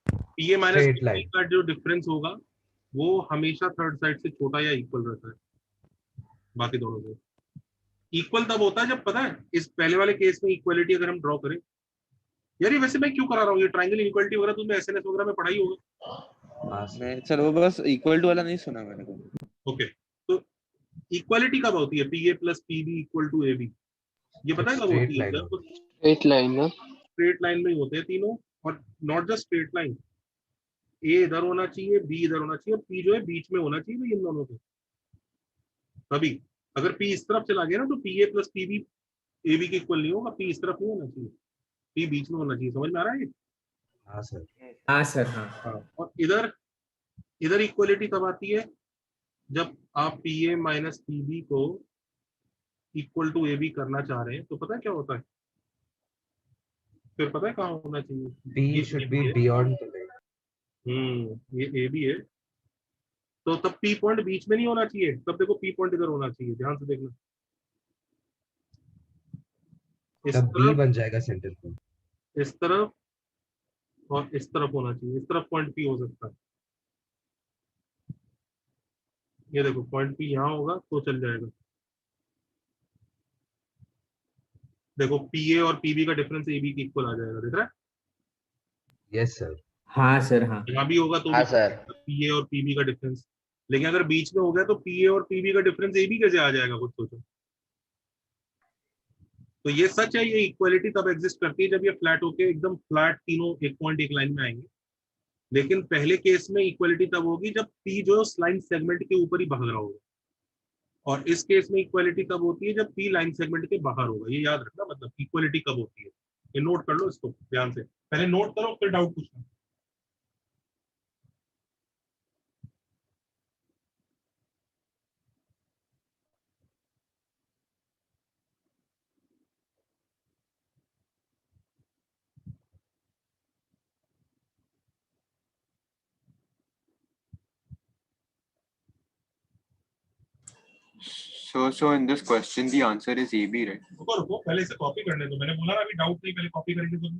Speaker 1: P A minus
Speaker 2: Straight
Speaker 1: P
Speaker 2: line.
Speaker 1: का जो डिफरेंस होगा वो हमेशा थर्ड साइड से छोटा या इक्वल रहता है बाकी दोनों से। इक्वल तब होता है जब, पता है, इस पहले वाले केस में इक्वलिटी अगर हम ड्रॉ करें, यार ये वैसे मैं क्यों करा रहा हूँ, ये ट्राइंगल इक्वलिटी वगैरह तुमने एसएनएस वगैरह में पढ़ाई होगा।
Speaker 5: नहीं सर, वो बस इक्वल टू वाला नहीं सुना मैंने को।
Speaker 1: ओके, तो इक्वालिटी कब होती है? P A plus P B equal to A B, ये पता है कब
Speaker 2: Straight
Speaker 1: होती है?
Speaker 2: line
Speaker 1: जब
Speaker 15: स्ट्रेट लाइन ना।
Speaker 1: स्ट्रेट लाइन में ही होते हैं तीनों, और not just straight line, A इधर होना चाहिए, बी इधर होना चाहिए, और पी जो है बीच में होना चाहिए इन दोनों के। तभी अगर पी इस तरफ चला गया ना, तो P A plus P B A B के इक्वल नहीं होगा, पी इस तरफ नहीं होना चाहिए, पी बीच में होना चाहिए। समझ में आ रहा है ये?
Speaker 2: हाँ सर।
Speaker 3: हाँ सर हाँ।
Speaker 1: हाँ, और इधर इधर इक्वलिटी तब आती है जब आप P A minus P B को इक्वल टू ए बी करना चाह रहे हैं, तो पता है क्या होता है? फिर पता है कहाँ होना चाहिए?
Speaker 2: B should be beyond the line.
Speaker 1: ये ए बी है, तो तब पी पॉइंट बीच में नहीं होना चाहिए, तब देखो पी पॉइंट इधर होना चाहिए, ध्यान से देखना, इस
Speaker 2: तब B
Speaker 1: तरफ,
Speaker 2: बन जाएगा सेंटर पॉइंट।
Speaker 1: इस तरफ और इस तरफ होना चाहिए, इस तरफ पॉइंट पी हो सकता है। ये देखो पॉइंट पी यहाँ होगा तो चल जाएगा। देखो पी ए और पी बी का डिफरेंस ए बी के इक्वल आ जाएगा, देख रहा है?
Speaker 2: Yes sir.
Speaker 3: हाँ सर हाँ।
Speaker 1: यहाँ भी होगा तो
Speaker 6: हाँ
Speaker 1: भी
Speaker 6: सर।
Speaker 1: पी ए और पी बी का डिफरेंस, लेकिन अगर बीच में हो गया तो पी ए और पी बी का डिफरेंस ए बी कैसे आ जाएगा, खुद सोचो। तो ये सच है, ये इक्वालिटी तब एग्जिस्ट करती है जब ये फ्लैट होके एकदम फ्लैट तीनों एक पॉइंट एक लाइन में आएंगे। लेकिन पहले केस में इक्वालिटी तब होगी जब पी जो लाइन सेगमेंट के ऊपर ही भाग रहा होगा, और इस केस में इक्वालिटी तब होती है जब पी लाइन सेगमेंट के बाहर होगा। ये याद रखना, मतलब इक्वालिटी कब होती है, ये नोट कर लो इसको ध्यान से, पहले नोट करो फिर डाउट पूछना।
Speaker 5: So in this question the answer is AB, right?
Speaker 1: रुको रुको, पहले इसे कॉपी करने दो, मैंने बोला ना अभी डाउट नहीं, पहले कॉपी करेंगे तो।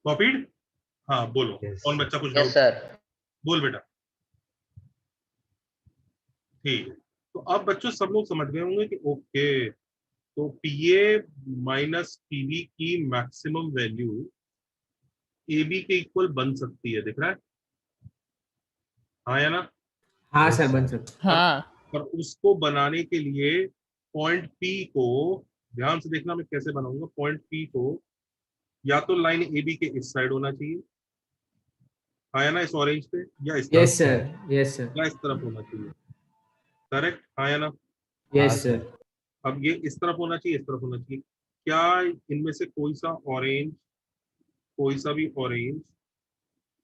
Speaker 1: कॉपीड? हाँ बोलो, कौन बच्चा कुछ
Speaker 6: यस
Speaker 1: डाउट?
Speaker 6: सर।
Speaker 1: बोल बेटा। ठीक है, तो अब बच्चों सब लोग समझ गए होंगे कि ओके, तो पीए माइनस पीबी की मैक्सिमम वैल्यू एबी के इक्वल बन सकती है, दिख रहा है? हाँ या ना?
Speaker 3: हाँ सर, बन सकता।
Speaker 4: हाँ
Speaker 1: पर उसको बनाने के लिए पॉइंट पी को ध्यान से देखना, मैं कैसे बनाऊंगा। पॉइंट पी को या तो लाइन एबी के इस साइड होना चाहिए, हाँ या ना, इस ऑरेंज पे, या इस तरफ,
Speaker 3: यस सर, यस सर,
Speaker 1: या इस तरफ होना चाहिए। करेक्ट, हाँ या ना?
Speaker 3: Yes sir.
Speaker 1: अब ये इस तरफ होना चाहिए, इस तरफ होना चाहिए। क्या इनमें से कोई सा ऑरेंज, कोई सा भी ऑरेंज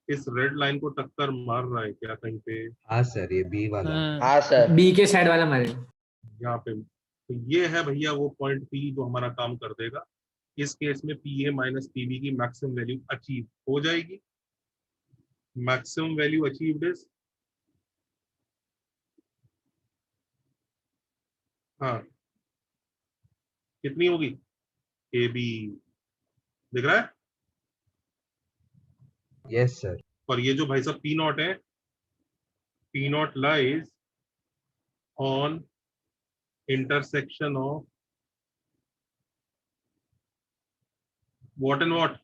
Speaker 1: इस रेड लाइन को टक्कर मार रहा है क्या कहीं पे?
Speaker 2: हाँ सर, ये बी वाला।
Speaker 6: हाँ सर,
Speaker 3: बी के साइड वाला मारे।
Speaker 1: यहाँ पे तो ये है भैया वो पॉइंट पी जो हमारा काम कर देगा। इस केस में पी ए माइनस पीबी की मैक्सिमम वैल्यू अचीव हो जाएगी। मैक्सिमम वैल्यू अचीव्ड इज, हाँ कितनी होगी? ए बी, दिख रहा है?
Speaker 2: Yes sir.
Speaker 1: और ये जो भाई साहब पी नॉट है, P not lies on intersection of what and what?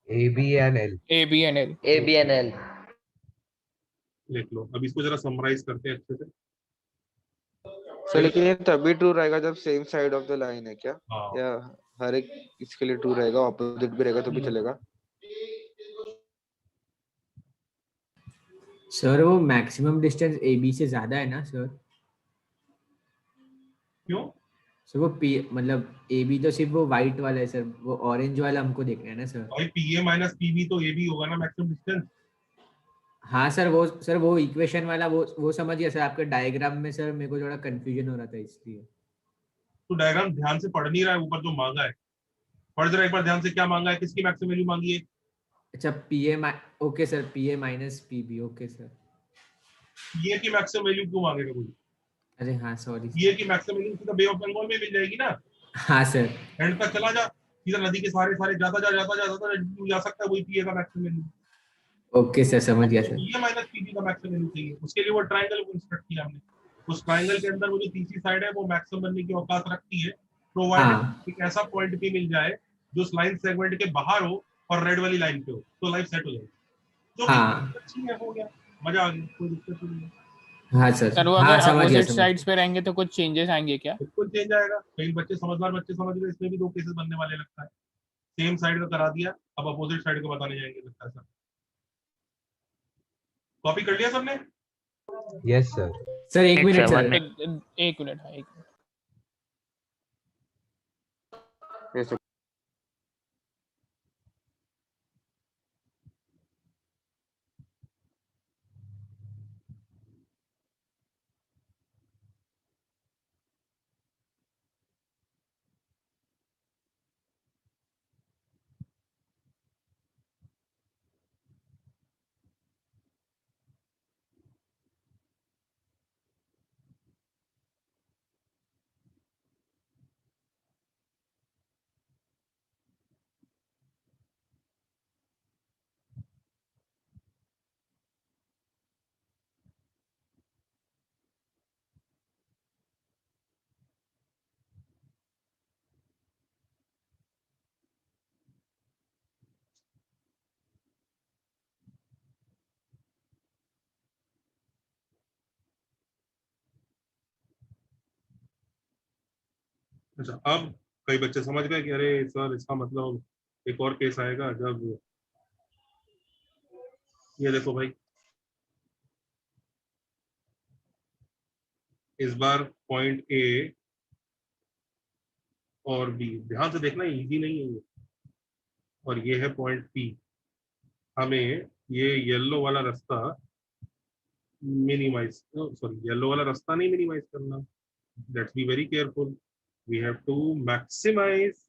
Speaker 2: A B and L.
Speaker 4: A B and L.
Speaker 6: A B and L.
Speaker 1: लिख लो। अब इसको जरा समराइज करते हैं अच्छे से।
Speaker 5: सर लेकिन ये तभी ट्रू रहेगा जब same side of the line है क्या?
Speaker 1: हाँ।
Speaker 5: या हर एक इसके लिए ट्रू रहेगा, ऑपोजिट भी रहेगा तो भी चलेगा?
Speaker 3: सर वो मैक्सिमम डिस्टेंस ए बी से ज्यादा है ना सर?
Speaker 1: क्यों?
Speaker 3: सर वो पी मतलब ए बी तो सिर्फ वो व्हाइट वाला है सर, वो ऑरेंज वाला हमको देखना है ना सर।
Speaker 1: भाई पी ए माइनस पीबी तो ए बी होगा ना मैक्सिमम डिस्टेंस।
Speaker 3: हाँ सर वो इक्वेशन वाला वो समझ गया सर। आपके डायग्राम में सर मेरे को थोड़ा कंफ्यूजन हो रहा था इसलिए।
Speaker 1: तो डायग्राम ध्यान से पढ़ नहीं रहा है, ऊपर जो मांगा है पढ़ जरा एक बार ध्यान से। क्या मांगा है, किसकी मैक्सिमम वैल्यू मांगी है?
Speaker 3: अच्छा P A okay sir, P A minus P B. Okay sir.
Speaker 1: PA की मैक्सिमम वैल्यू क्यों मांगेगा कोई?
Speaker 3: अरे हाँ सॉरी।
Speaker 1: पीए की मैक्सिमम वैल्यू सीधा बे ऑफ बंगाल में मिल जाएगी ना।
Speaker 3: हाँ सर।
Speaker 1: एंड तक चला जा, सीधा नदी के सारे जाता जा सकता है, वही पीए का मैक्सिमम वैल्यू।
Speaker 3: ओके सर, समझ गया सर।
Speaker 1: पीए माइनस पीबी का मैक्सिमम वैल्यू चाहिए, उसके लिए वो ट्रायंगल को इंस्ट्रक्ट किया हमने। उस ट्रायंगल के अंदर वो जो तीसरी साइड है वो मैक्सिमम बनने की औकात रखती है, प्रोवाइडेड एक ऐसा पॉइंट पी मिल जाए जो उस लाइन सेगमेंट के बाहर हो और रेड वाली लाइन पे हो, तो लाइफ सेट हो जाएगी। तो अच्छी है, हो गया, मजा आ गया, कोई दिक्कत नहीं।
Speaker 3: हाँ सर।
Speaker 4: वो अगर अपोजिट साइड्स पे रहेंगे तो कुछ चेंजेस आएंगे क्या?
Speaker 1: बिल्कुल चेंज आएगा। कई बच्चे समझदार बच्चे समझ गए, इसमें भी दो केसेस बनने वाले लगता है। सेम साइड का करा दिया, अब अपोजिट साइड को बताने जाएंगे लगता है। सर कॉपी कर लिया सबने?
Speaker 2: Yes sir.
Speaker 3: सर एक मिनट सर,
Speaker 4: एक मिनट। हाँ एक मिनट।
Speaker 1: अच्छा, अब कई बच्चे समझ गए कि अरे सर इसका मतलब एक और केस आएगा जब ये देखो भाई, इस बार पॉइंट ए और बी, ध्यान से देखना, इजी नहीं है ये, और ये है पॉइंट पी। हमें ये येलो वाला रास्ता मिनिमाइज, सॉरी येलो वाला रास्ता नहीं मिनिमाइज करना, let's be very careful. We have to maximise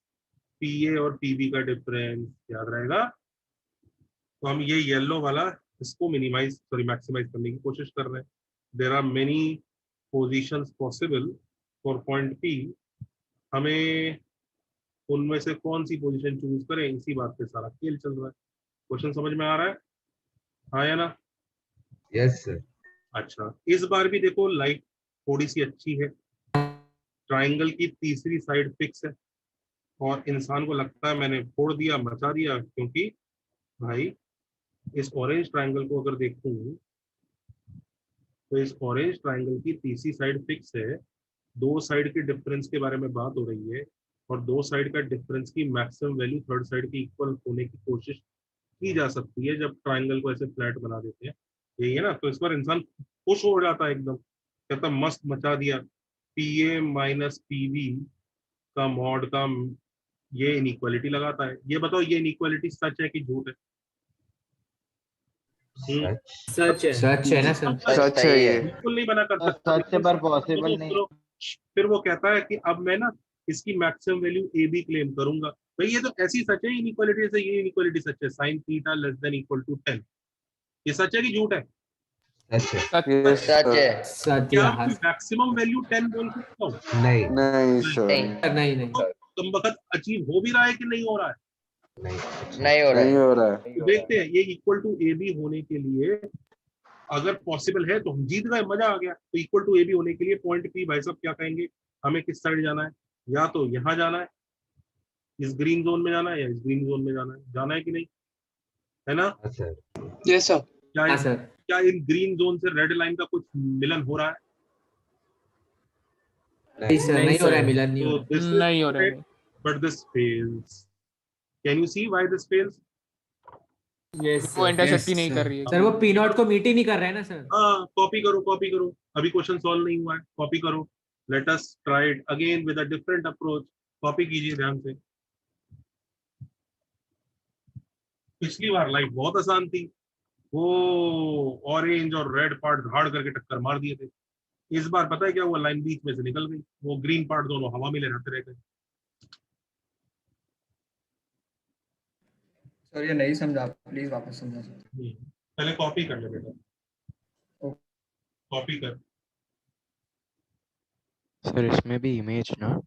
Speaker 1: PA और पीबी का डिफरेंस, याद रहेगा। तो हम ये येलो वाला इसको मिनिमाइज सॉरी मैक्सिमाइज करने की कोशिश कर रहे हैं। There are many positions possible for point P. हमें उनमें से कौन सी पोजीशन चूज करें, इसी बात पे सारा खेल चल रहा है। क्वेश्चन समझ में आ रहा है? हाँ या ना?
Speaker 2: Yes sir.
Speaker 1: अच्छा, इस बार भी देखो लाइट थोड़ी सी अच्छी है, ट्राइंगल की तीसरी साइड फिक्स है, और इंसान को लगता है मैंने फोड़ दिया, मचा दिया, क्योंकि भाई इस ऑरेंज ट्राइंगल को अगर देखूं तो इस ऑरेंज ट्राइंगल की तीसरी साइड फिक्स है। दो साइड के डिफरेंस के बारे में बात हो रही है, और दो साइड का डिफरेंस की मैक्सिमम वैल्यू थर्ड साइड की इक्वल होने की कोशिश की जा सकती है जब ट्राइंगल को ऐसे फ्लैट बना देते हैं। यही है ना? तो इस बार इंसान खुश हो जाता है एकदम, कहता मस्त मचा दिया, पीए माइनस पीवी का मॉड का ये इनइक्वालिटी लगाता है। ये बताओ ये इनइक्वालिटी सच है कि झूठ है?
Speaker 3: सच है ना सर?
Speaker 5: सच है ये।
Speaker 1: बिल्कुल नहीं बना कर
Speaker 16: तो
Speaker 1: सकता।
Speaker 16: सच है पर पॉसिबल नहीं।
Speaker 1: सुनो, फिर वो कहता है कि अब मैं ना इसकी maximum value A B claim करूंगा। भाई ये तो ऐसी सच है इनइक्वालिटी से, ये इनइक्वालिटी सच है, sine theta less than equal to 10। ये सच है कि झूठ है?
Speaker 2: सच
Speaker 5: Yes,
Speaker 6: सच
Speaker 5: sir.
Speaker 6: है।
Speaker 3: सच
Speaker 1: क्या
Speaker 3: है।
Speaker 1: मैक्सिमम वैल्यू 10 बोल सकता हूँ?
Speaker 2: नहीं
Speaker 5: नहीं सर,
Speaker 3: नहीं
Speaker 1: तुम वक्त अचीव हो भी रहा है कि नहीं हो रहा है?
Speaker 6: नहीं हो रहा
Speaker 5: नहीं
Speaker 6: है।
Speaker 5: हो रहा है।
Speaker 1: तो देखते हैं, ये इक्वल टू ए बी होने के लिए अगर पॉसिबल है तो हम जीत गए, मजा आ गया। तो इक्वल टू ए बी होने के लिए पॉइंट पी भाई साहब क्या कहेंगे, हमें किस साइड जाना है? या तो यहाँ जाना है, इस ग्रीन जोन में जाना है, या इस ग्रीन जोन में जाना है कि नहीं, है ना?
Speaker 2: सर।
Speaker 15: Yes sir.
Speaker 1: क्या इन ग्रीन जोन से रेड लाइन का कुछ मिलन हो रहा है?
Speaker 3: नहीं सर, नहीं हो रहा है मिलन, नहीं हो
Speaker 1: So
Speaker 3: रहा है।
Speaker 1: this
Speaker 4: नहीं हो
Speaker 1: is
Speaker 4: रहा है।
Speaker 1: great, but this fails. Can you see why this fails?
Speaker 3: Yes
Speaker 4: वो इंटरसेप्ट ही नहीं कर रही है।
Speaker 3: सर, वो पी नॉट को मीट ही नहीं कर रहा है ना सर।
Speaker 1: हाँ, कॉपी करो कॉपी करो, अभी क्वेश्चन सॉल्व नहीं हुआ है, कॉपी करो। Let us try it again with a different approach. Copy कीजिए ध्यान से। पिछली बार लाइफ बहुत आसान थी, वो ऑरेंज और रेड पार्ट धाड़ करके टक्कर मार दिए थे। इस बार पता है क्या हुआ, लाइन बीच में से निकल गई, वो ग्रीन पार्ट दोनों हवा में लहराते रह गए।
Speaker 17: सर ये नहीं समझा, प्लीज वापस समझा सर।
Speaker 1: पहले कॉपी कर ले बेटा, कॉपी कर।
Speaker 8: सर इसमें भी इमेज ना?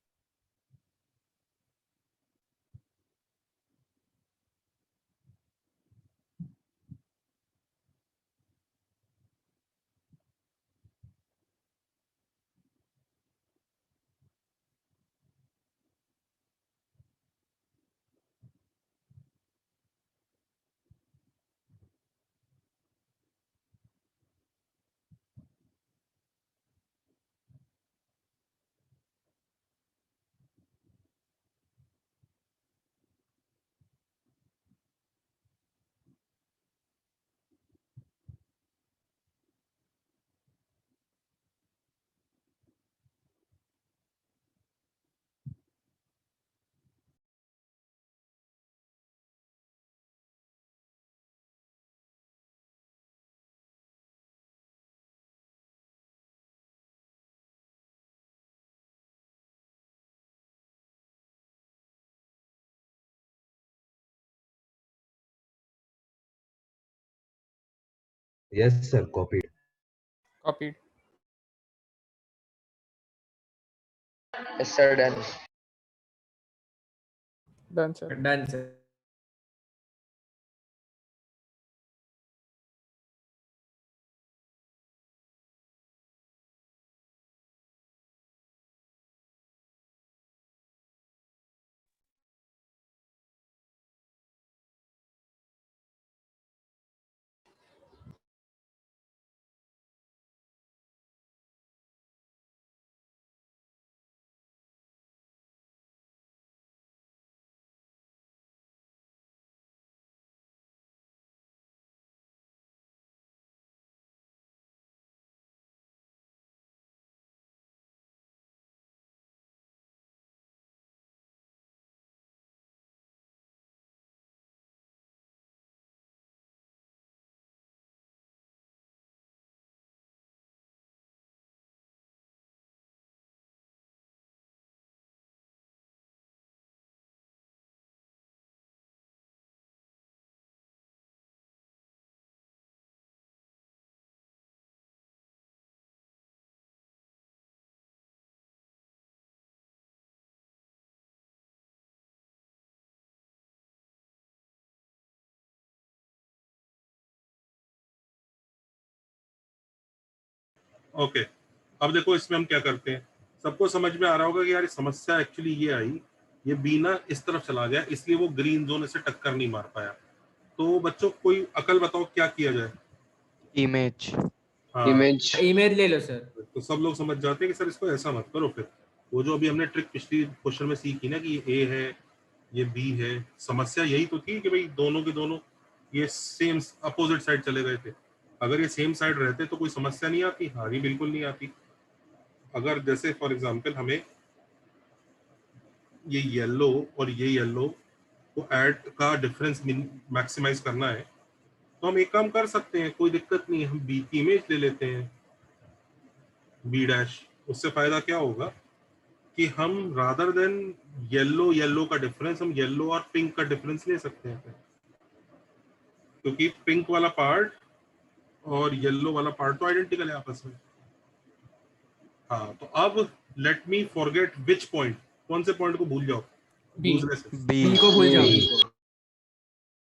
Speaker 2: Yes sir, copied.
Speaker 4: Copied.
Speaker 6: Yes sir, done.
Speaker 4: Done sir.
Speaker 3: Done sir.
Speaker 1: Okay, अब देखो इसमें हम क्या करते हैं, सबको समझ में आ रहा होगा कि यार समस्या एक्चुअली ये आई, ये बी ना इस तरफ चला गया, इसलिए वो ग्रीन जोन से टक्कर नहीं मार पाया। तो बच्चों कोई अकल बताओ क्या किया जाए?
Speaker 8: इमेज
Speaker 1: हाँ,
Speaker 3: इमेज ले लो सर।
Speaker 1: तो सब लोग समझ जाते हैं कि सर इसको ऐसा मत करो। फिर वो जो अभी हमने ट्रिक पिछली क्वेश्चन में सीखी ना कि ये ए है ये बी है, समस्या यही तो थी कि भाई दोनों के दोनों ये सेम अपोजिट साइड चले गए थे। अगर ये सेम साइड रहते तो कोई समस्या नहीं आती। हाँ, ये बिल्कुल नहीं आती। अगर जैसे फॉर एग्जांपल हमें ये येलो और ये येलो को ऐड का डिफरेंस मैक्सिमाइज करना है तो हम एक काम कर सकते हैं, कोई दिक्कत नहीं है, हम बी की इमेज ले लेते हैं, बी डैश। उससे फायदा क्या होगा कि हम रादर देन येलो येलो का डिफरेंस, हम येलो और पिंक का डिफरेंस ले सकते हैं, क्योंकि पिंक वाला पार्ट और येलो वाला पार्ट तो आइडेंटिकल है आपस में। हाँ, तो अब let me forget which point, कौन से पॉइंट को भूल जाओ? दूसरे से
Speaker 3: बी को भूल जाओ।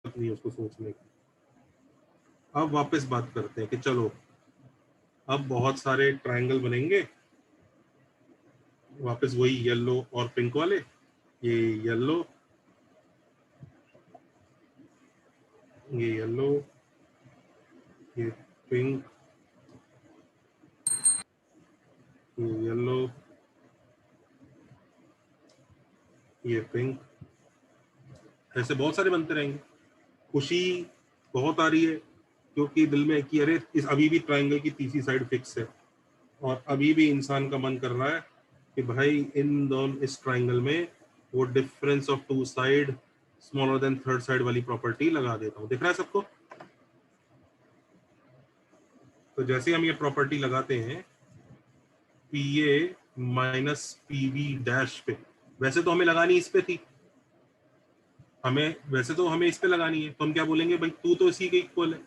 Speaker 1: नहीं उसको सोचने की। अब वापस बात करते हैं कि चलो अब बहुत सारे ट्रायंगल बनेंगे, वापस वही येलो और पिंक वाले, ये येलो ये पिंक, ये येलो ये पिंक, ऐसे बहुत सारे बनते रहेंगे। खुशी बहुत आ रही है क्योंकि दिल में कि अरे इस अभी भी ट्रायंगल की तीसरी साइड फिक्स है और अभी भी इंसान का मन कर रहा है कि भाई इन दोनों इस ट्रायंगल में वो difference of two side smaller than third side वाली प्रॉपर्टी लगा देता हूँ। दिख रहा है सबको? तो जैसे हम ये प्रॉपर्टी लगाते हैं PA माइनस PB डैश पे, वैसे तो हमें लगानी इस पे थी, वैसे तो हमें इस पे लगानी है, तो हम क्या बोलेंगे भाई तू तो इसी के इक्वल है।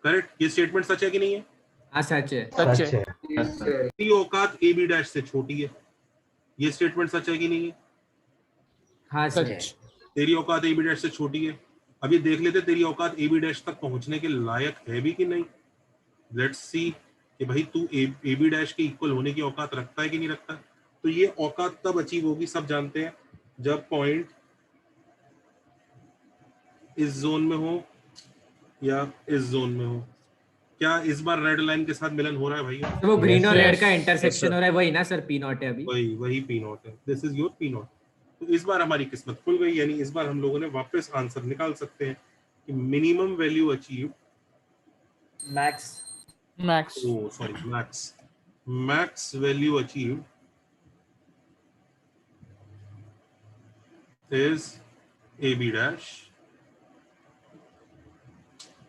Speaker 1: करेक्ट? ये स्टेटमेंट सच है कि नहीं है?
Speaker 3: हाँ सच है।
Speaker 2: सच है।
Speaker 1: तेरी औकात AB डैश से छोटी है, ये स्टेटमेंट सच है कि नहीं है?
Speaker 3: हाँ सच।
Speaker 1: तेरी औकात AB डैश से छोटी है। अभी देख लेते तेरी औकात AB डैश तक पहुंचने के लायक है भी कि नहीं। लेट्स सी कि भाई तू AB डैश के इक्वल होने की औकात रखता है कि नहीं रखता। तो ये औकात तब अचीव होगी, सब जानते हैं, जब पॉइंट इस जोन में हो या इस जोन में हो। क्या इस बार रेड लाइन के साथ मिलन हो रहा है भाई?
Speaker 3: तो वो ग्रीन और रेड का इंटरसेक्शन हो रहा है, वही ना सर पी नॉट है अभी?
Speaker 1: वही पी नॉट है। This is your P not. तो इस बार हमारी किस्मत खुल गई, यानी इस बार हम लोगों ने वापस आंसर निकाल सकते हैं कि minimum value achieve max value achieve is AB dash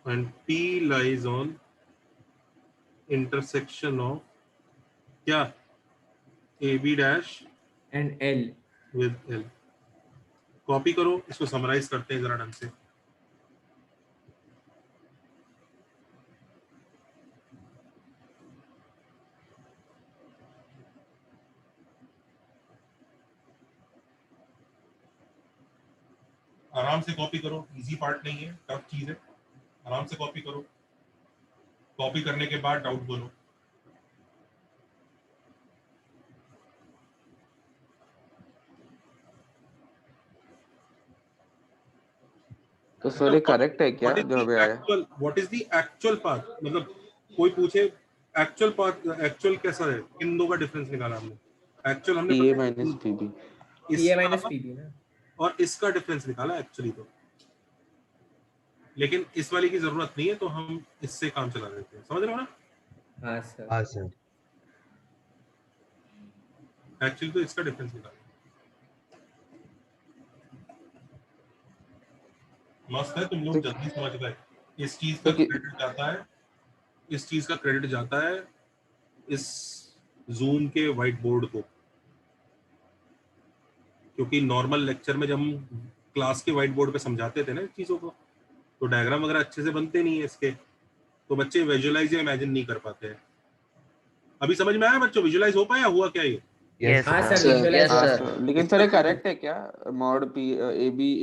Speaker 1: and P lies on intersection of क्या? AB dash
Speaker 3: and L
Speaker 1: with L। Copy करो, इसको समराइज करते हैं जरा ढंग से। आराम से कॉपी करो, इजी पार्ट नहीं है, टफ चीज है, आराम से कॉपी करो। कॉपी करने के बाद डाउट बोलो।
Speaker 5: तो सर ये करेक्ट है क्या जो अभी आया?
Speaker 1: What is the actual path? मतलब कोई पूछे एक्चुअल पाथ, एक्चुअल कैसा है? इन दो का डिफरेंस निकाला हमने। एक्चुअल हमने
Speaker 5: PA minus PB,
Speaker 3: PA minus PB ना, और
Speaker 1: इसका डिफरेंस निकाला एक्चुअली तो। लेकिन इस वाली की जरूरत नहीं है तो हम इससे काम चला देते हैं। समझ रहे हो ना?
Speaker 3: हाँ सर।
Speaker 2: हाँ सर।
Speaker 1: एक्चुअली तो इसका डिफरेंस निकाला। मस्त है, तुम लोग जल्दी समझ गए। इस चीज का क्रेडिट जाता है, इस चीज का क्रेडिट जाता है इस जूम के व्हाइट बोर्ड को, क्योंकि नॉर्मल लेक्चर में जब हम क्लास के व्हाइट बोर्ड पे समझाते थे ना चीजों को, तो डायग्राम वगैरह अच्छे से बनते नहीं है इसके, तो बच्चे विजुअलाइज या इमेजिन नहीं कर पाते हैं। अभी समझ में आया बच्चों? विजुअलाइज हो पाया हुआ क्या ये?
Speaker 5: Yes, sir. लेकिन सर ये करेक्ट है क्या? मॉड P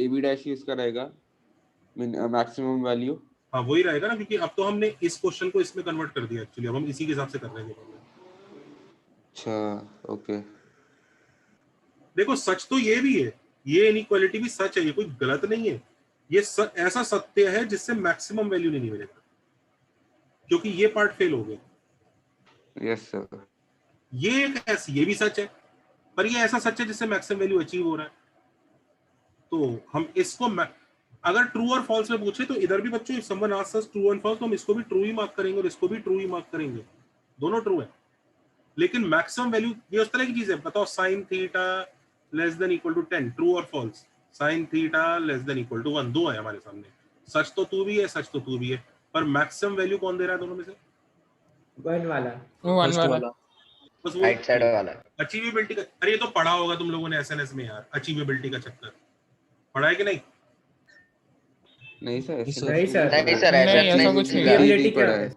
Speaker 5: AB डैश ही इसका रहेगा मैक्सिमम वैल्यू?
Speaker 1: हाँ वही रहेगा ना, क्योंकि अब तो हमने इस क्वेश्चन को इसमें कन्वर्ट कर दिया एक्चुअली, अब हम इसी के हिसाब से कर रहे हैं।
Speaker 5: अच्छा ओके।
Speaker 1: देखो सच तो ये भी है, ये इनइक्वालिटी भी सच है, ये कोई गलत नहीं है, ये ऐसा सत्य है जिससे मैक्सिमम वैल्यू नहीं मिलेगा, क्योंकि ये पार्ट फेल हो गया।
Speaker 5: Yes sir.
Speaker 1: ये एक ऐसी, ये भी सच है, पर ये ऐसा सच है जिससे मैक्सिमम वैल्यू अचीव हो रहा है। तो हम इसको अगर ट्रू और फॉल्स में पूछे तो इधर भी बच्चों if someone asks us true and false, तो हम इसको भी ट्रू ही मार्क करेंगे और इसको भी ट्रू ही मार्क करेंगे, दोनों ट्रू है। लेकिन मैक्सिमम वैल्यू ये उस तरह की चीज है, बताओ sin theta less than equal to 10, true और false. sin theta less than equal to 1, दो है हमारे सामने, सच तो तू भी है, सच तो तू भी है, पर मैक्सिमम वैल्यू कौन दे रहा है दोनों में से?
Speaker 3: 1 वाला,
Speaker 4: वो 1 वाला,
Speaker 1: बस वो
Speaker 6: राइट साइड वाला।
Speaker 1: अचीवेबिलिटी का, अरे ये तो पढ़ा होगा तुम लोगों ने एसएनएस में यार, अचीवेबिलिटी का चक्कर पढ़ा है कि नहीं?
Speaker 5: नहीं सर,
Speaker 3: नहीं सर,
Speaker 6: नहीं सर,
Speaker 4: ऐसा कुछ नहीं
Speaker 3: Feasibility क्या है?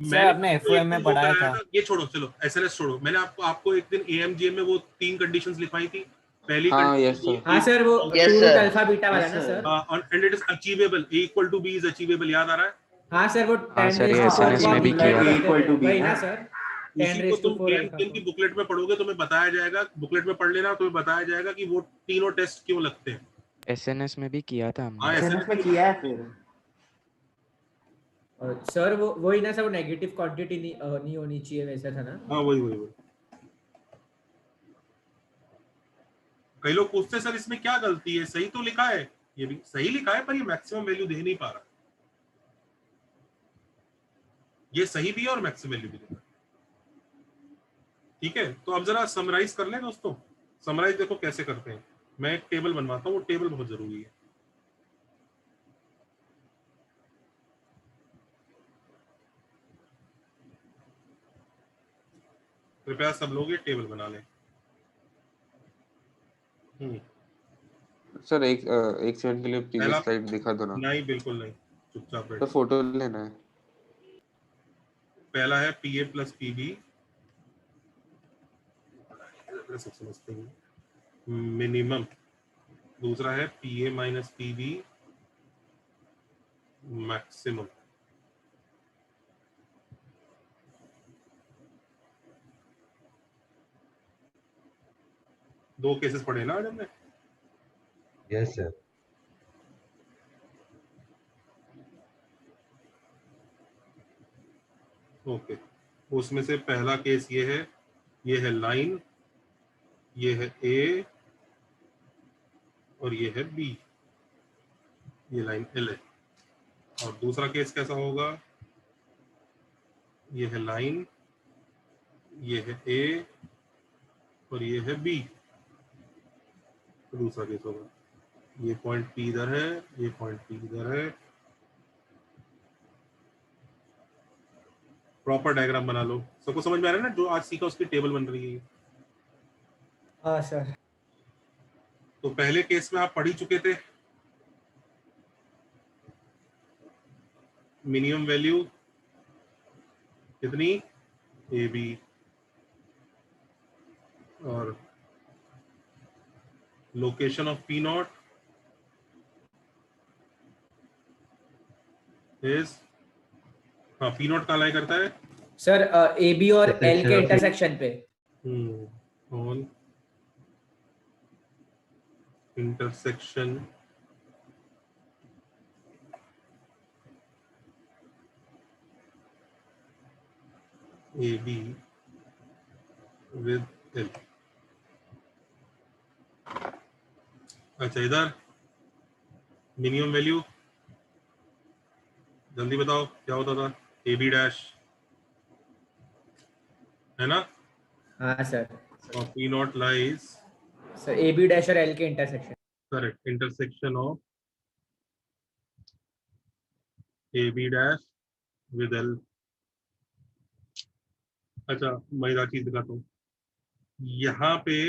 Speaker 1: मैंने
Speaker 18: आपने एफओएम में पढ़ाया था।
Speaker 1: ये छोड़ो, चलो एसएनएस छोड़ो, मैंने आपको एक दिन एएमजीएम में वो 3 कंडीशंस लिखवाई थी। पहली
Speaker 3: हाँ सर, वो
Speaker 6: Yes, sir.
Speaker 3: अल्फा बीटा वाला ना sir,
Speaker 1: and it is achievable, a equal to b is achievable, याद आ रहा है?
Speaker 3: हाँ सर, वो
Speaker 8: हाँ सर, ये एसएनएस में भी किया
Speaker 3: वही ना सर, 10
Speaker 1: उसी को
Speaker 3: raised to
Speaker 1: तुम
Speaker 3: 4
Speaker 1: एएमजीएम की बुकलेट में पढ़ोगे, तुम्हें बताया जाएगा, बुकलेट में पढ़ लेना, तुम्हें बताया जाएगा कि वो तीनों टेस्ट क्यों लगते हैं।
Speaker 8: एसएनएस में भी किया था हमने।
Speaker 1: हाँ
Speaker 18: एसएनएस में किया है फिर।
Speaker 3: सर वो ही ना सर, वो नेगेटिव क्वांटिटी नहीं होनी चाहिए वैसा था ना?
Speaker 1: हाँ वही। कई लोग पूछते सर इसमें क्या गलती है, सही तो लिखा है, ये भी सही लिखा है, पर ये मैक्सिमम वैल्यू दे नहीं पा रहा। ये सही भी है और मैक्सिमम वैल्यू भी दे रहा है। ठीक है, तो अब जरा समराइज कर लें दोस्तों। समराइज देखो कैसे करते हैं, मैं एक टेबल बनवाता हूँ, वो टेबल बहुत जरूरी है। कृपया सब लोग ये टेबल बना लें।
Speaker 5: सर एक सेकंड के लिए प्रीवियस स्लाइड दिखा दो ना।
Speaker 1: नहीं बिल्कुल नहीं, चुपचाप बैठो।
Speaker 5: तो फोटो लेना है।
Speaker 1: पहला है पीए प्लस पीबी, समझते हैं मिनिमम। दूसरा है पीए माइनस पीबी मैक्सिमम। दो केसेस पढ़े ना आज हमने?
Speaker 2: Yes sir.
Speaker 1: ओके, उसमें से पहला केस ये है लाइन, ये है ए और ये है बी, ये लाइन एल है। और दूसरा केस कैसा होगा? ये है लाइन, ये है ए और ये है बी। तो दूसरा केस होगा, ये पॉइंट पी इधर है, ये पॉइंट पी इधर है। प्रॉपर डायग्राम बना लो। सबको समझ में आ रहा है ना? जो आज सीखा उसकी टेबल बन रही है।
Speaker 3: हाँ सर।
Speaker 1: तो पहले केस में आप पढ़ ही चुके थे, मिनिमम वैल्यू कितनी? ए बी, और location of P not is, हाँ पी नॉट कहाँ लाई करता है
Speaker 3: सर? ए बी और एल के इंटरसेक्शन पे।
Speaker 1: On intersection A be with L. अच्छा, इधर मिनिमम वैल्यू जल्दी बताओ क्या होता था? ए बी डैश है ना?
Speaker 3: हाँ सर।
Speaker 1: और P not lies
Speaker 3: sir A B dash और एल के intersection.
Speaker 1: Correct, intersection of A B dash with L. अच्छा, मजेदार चीज दिखाता हूँ यहाँ पे।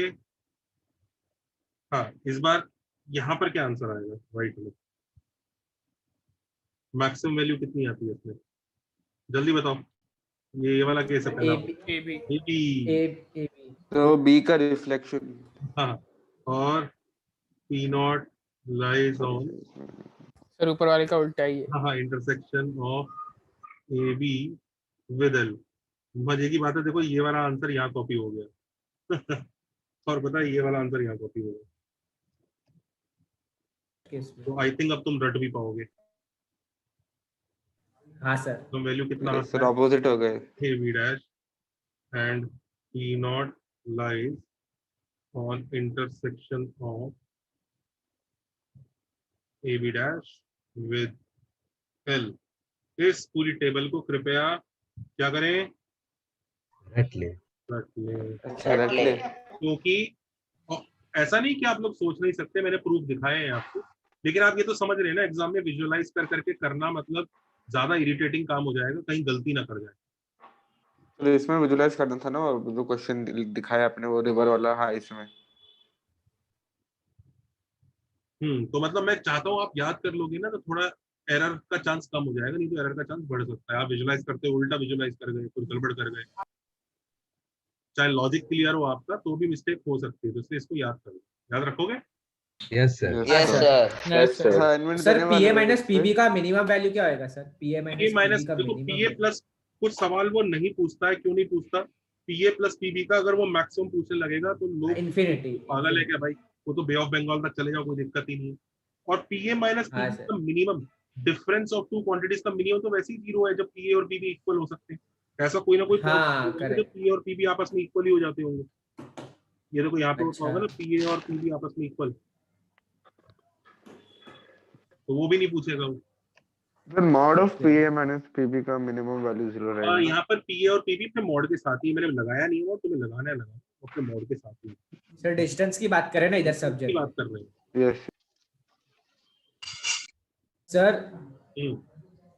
Speaker 1: हाँ, इस बार यहाँ पर क्या आंसर आएगा? राइट में मैक्सिमम वैल्यू कितनी आती है इसमें? जल्दी बताओ। ये वाला केस है पहला,
Speaker 4: ए बी।
Speaker 5: तो बी का रिफ्लेक्शन।
Speaker 1: हाँ, और P not lies on
Speaker 4: sir ऊपर वाले का उल्टा ही है।
Speaker 1: हाँ, intersection of A be with L. मजे की बात है, देखो ये वाला आंसर यहाँ कॉपी हो गया और पता है ये वाला आंसर यहाँ कॉपी हो गया। तो आई थिंक अब तुम रट भी पाओगे।
Speaker 3: हाँ सर।
Speaker 1: तो वैल्यू कितना आता
Speaker 5: सर
Speaker 1: है?
Speaker 5: ऑपोजिट हो गए।
Speaker 1: A B dash and P not lies on intersection of A B dash with L. इस पूरी टेबल को कृपया क्या करें?
Speaker 2: रट ले।
Speaker 5: अच्छा रट ले।
Speaker 1: क्योंकि ऐसा नहीं कि आप लोग सोच नहीं सकते, मैंने प्रूफ दिखाए हैं आपको, लेकिन आप ये तो समझ रहे हैं ना, एग्जाम में विजुअलाइज कर करके करना मतलब ज्यादा इरिटेटिंग काम हो जाएगा, कहीं गलती ना कर जाए।
Speaker 5: तो इसमें विजुअलाइज करना था ना, और जो क्वेश्चन दिखाया आपने वो रिवर वाला। हाँ इसमें
Speaker 1: तो मतलब मैं चाहता हूँ आप याद कर लोगे ना तो थोड़ा एरर का चांस कम हो जाएगा, नहीं तो एरर का चांस बढ़ सकता है। आप विजुअलाइज करते उल्टा विजुअलाइज कर गए, कुछ गड़बड़ कर गए, चाहे लॉजिक क्लियर हो आपका तो भी मिस्टेक हो सकती है, तो इसलिए इसको याद करो। याद रखोगे?
Speaker 2: Yes sir.
Speaker 6: Yes sir.
Speaker 3: Sir PA minus PB का मिनिमम वैल्यू क्या होगा सर? पीए
Speaker 1: माइनस
Speaker 3: का
Speaker 1: देखो,
Speaker 3: मिनिमम
Speaker 1: पीए प्लस कुछ सवाल वो नहीं पूछता है, क्यों नहीं पूछता? पीए प्लस पीबी का अगर वो मैक्सिमम पूछने लगेगा तो लोग
Speaker 3: इन्फिनिटी
Speaker 1: पागल है क्या भाई, वो तो बे ऑफ बंगाल तक चले जाओ, कोई दिक्कत ही नहीं है। और पीए माइनस पीबी का minimum difference of two quantities का मिनिमम तो वैसे ही 0 है, जब पीए और पीबी इक्वल हो सकते हैं। ऐसा कोई ना कोई जब पीए और पीबी आपस में इक्वल ही हो जाते होंगे। ये देखो यहाँ पे होगा ना पीए और पीबी आपस में इक्वल, तो वो भी नहीं पूछेगा वो।
Speaker 5: Sir mod of P A minus PB का मिनिमम वैल्यू 0 रहेगा।
Speaker 1: यहाँ पर पीए और पीबी अपने मॉड के साथ ही, मैंने लगाया नहीं है, तुम्हें लगाना है, लगा अपने मॉड के साथ ही।
Speaker 3: सर डिस्टेंस की बात करें ना, इधर सब्जेक्ट
Speaker 1: की बात कर रहे हैं।
Speaker 5: Yes
Speaker 3: sir.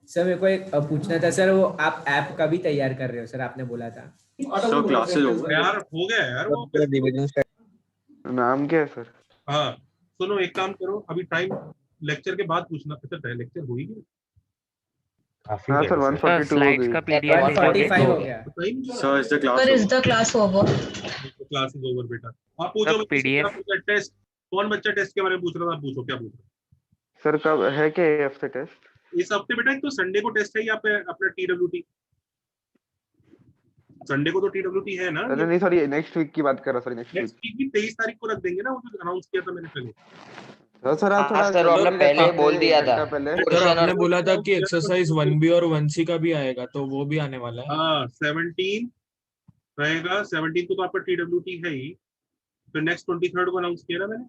Speaker 3: सर मेरे को एक पूछना था सर, वो आप ऐप का भी तैयार कर रहे हो सर, आपने बोला था।
Speaker 12: सर क्लासेस हो गए
Speaker 1: यार, हो गया यार वो।
Speaker 5: नाम क्या है सर?
Speaker 1: हाँ सुनो, एक काम करो, अभी टाइम लेक्चर के बाद पूछना। अच्छा लेक्चर हो ही गया।
Speaker 5: हाँ सर 142
Speaker 18: स्लाइड्स का पीडीएफ
Speaker 3: 145 हो गया।
Speaker 12: Sir is the class
Speaker 9: is the class over?
Speaker 1: Class is over बेटा। आप पूछो
Speaker 18: पीडीएफ
Speaker 1: टेस्ट। कौन बच्चा टेस्ट के बारे में पूछ रहा था? आप पूछो, क्या पूछ रहे हो?
Speaker 5: सर कब है क्या एएफ से टेस्ट?
Speaker 1: इस हफ्ते बेटा एक तो संडे को टेस्ट है, या पे अपना टीडब्ल्यूटी संडे को तो टीडब्ल्यूटी है ना।
Speaker 5: अरे नहीं सॉरी, नेक्स्ट वीक की बात कर रहा। सॉरी नेक्स्ट
Speaker 1: वीक की 23 तारीख को रख देंगे ना, वो जो अनाउंस किया था मैंने पहले।
Speaker 5: सर आप थोड़ा
Speaker 6: सर हमने पहले ही बोल दिया था।
Speaker 10: सर आपने बोला था कि एक्सरसाइज 1B और 1C का भी आएगा, तो वो भी आने वाला है।
Speaker 1: हाँ 17 रहेगा, 17 को तो आपका टीडब्ल्यूटी है ही, फिर नेक्स्ट 23 को अनाउंस किया ना मैंने।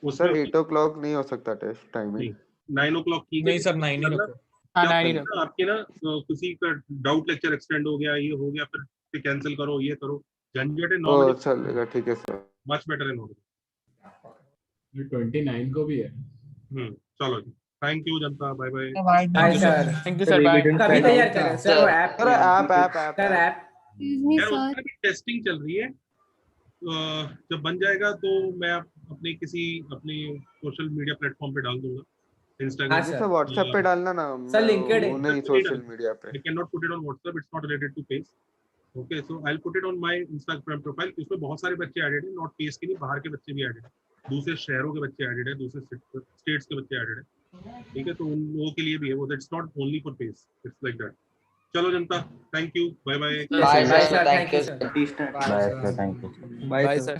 Speaker 5: सर 8 o'clock नहीं हो सकता टेस्ट टाइमिंग?
Speaker 1: 9 o'clock ठीक है।
Speaker 10: नहीं सर 9 ही रखो।
Speaker 1: आपके ना किसी का डाउट लेक्चर एक्सटेंड हो गया, ये हो गया, फिर कैंसिल करो, ये करो, झंझट है। 9
Speaker 5: चलेगा, ठीक है सर।
Speaker 1: मच बेटर इन
Speaker 12: 29 को भी है।
Speaker 1: चलो जी, थैंक यू जनता, bye bye.
Speaker 3: Bye sir.
Speaker 4: Thank you sir, bye.
Speaker 3: कभी तैयार करें सर वो ऐप।
Speaker 5: सर ऐप
Speaker 1: यार उसमें भी टेस्टिंग चल रही है, जब बन जाएगा तो मैं अपने किसी अपने सोशल मीडिया प्लेटफॉर्म पे डाल दूंगा। इंस्टाग्राम
Speaker 5: सर व्हाट्सएप पे डालना ना
Speaker 3: सर, लिंक्ड है।
Speaker 5: नहीं सोशल मीडिया पे।
Speaker 1: I cannot put it on WhatsApp, it's not related to PACE. Okay, so I'll put it on my Instagram profile. इसमें बहुत सारे बच्चे एडेड हैं, नॉट PACE के नहीं, बाहर के बच्चे भी एडेड हैं, दूसरे शहरों के बच्चे एडेड हैं, दूसरे स्टेट्स के बच्चे एडेड हैं। ठीक है, तो उन लोगों के लिए भी है वो, that's not only for PACE, it's like that. चलो जनता, thank you, bye bye.
Speaker 6: Bye sir, thank you sir.
Speaker 14: Bye sir, thank you.
Speaker 18: Bye sir.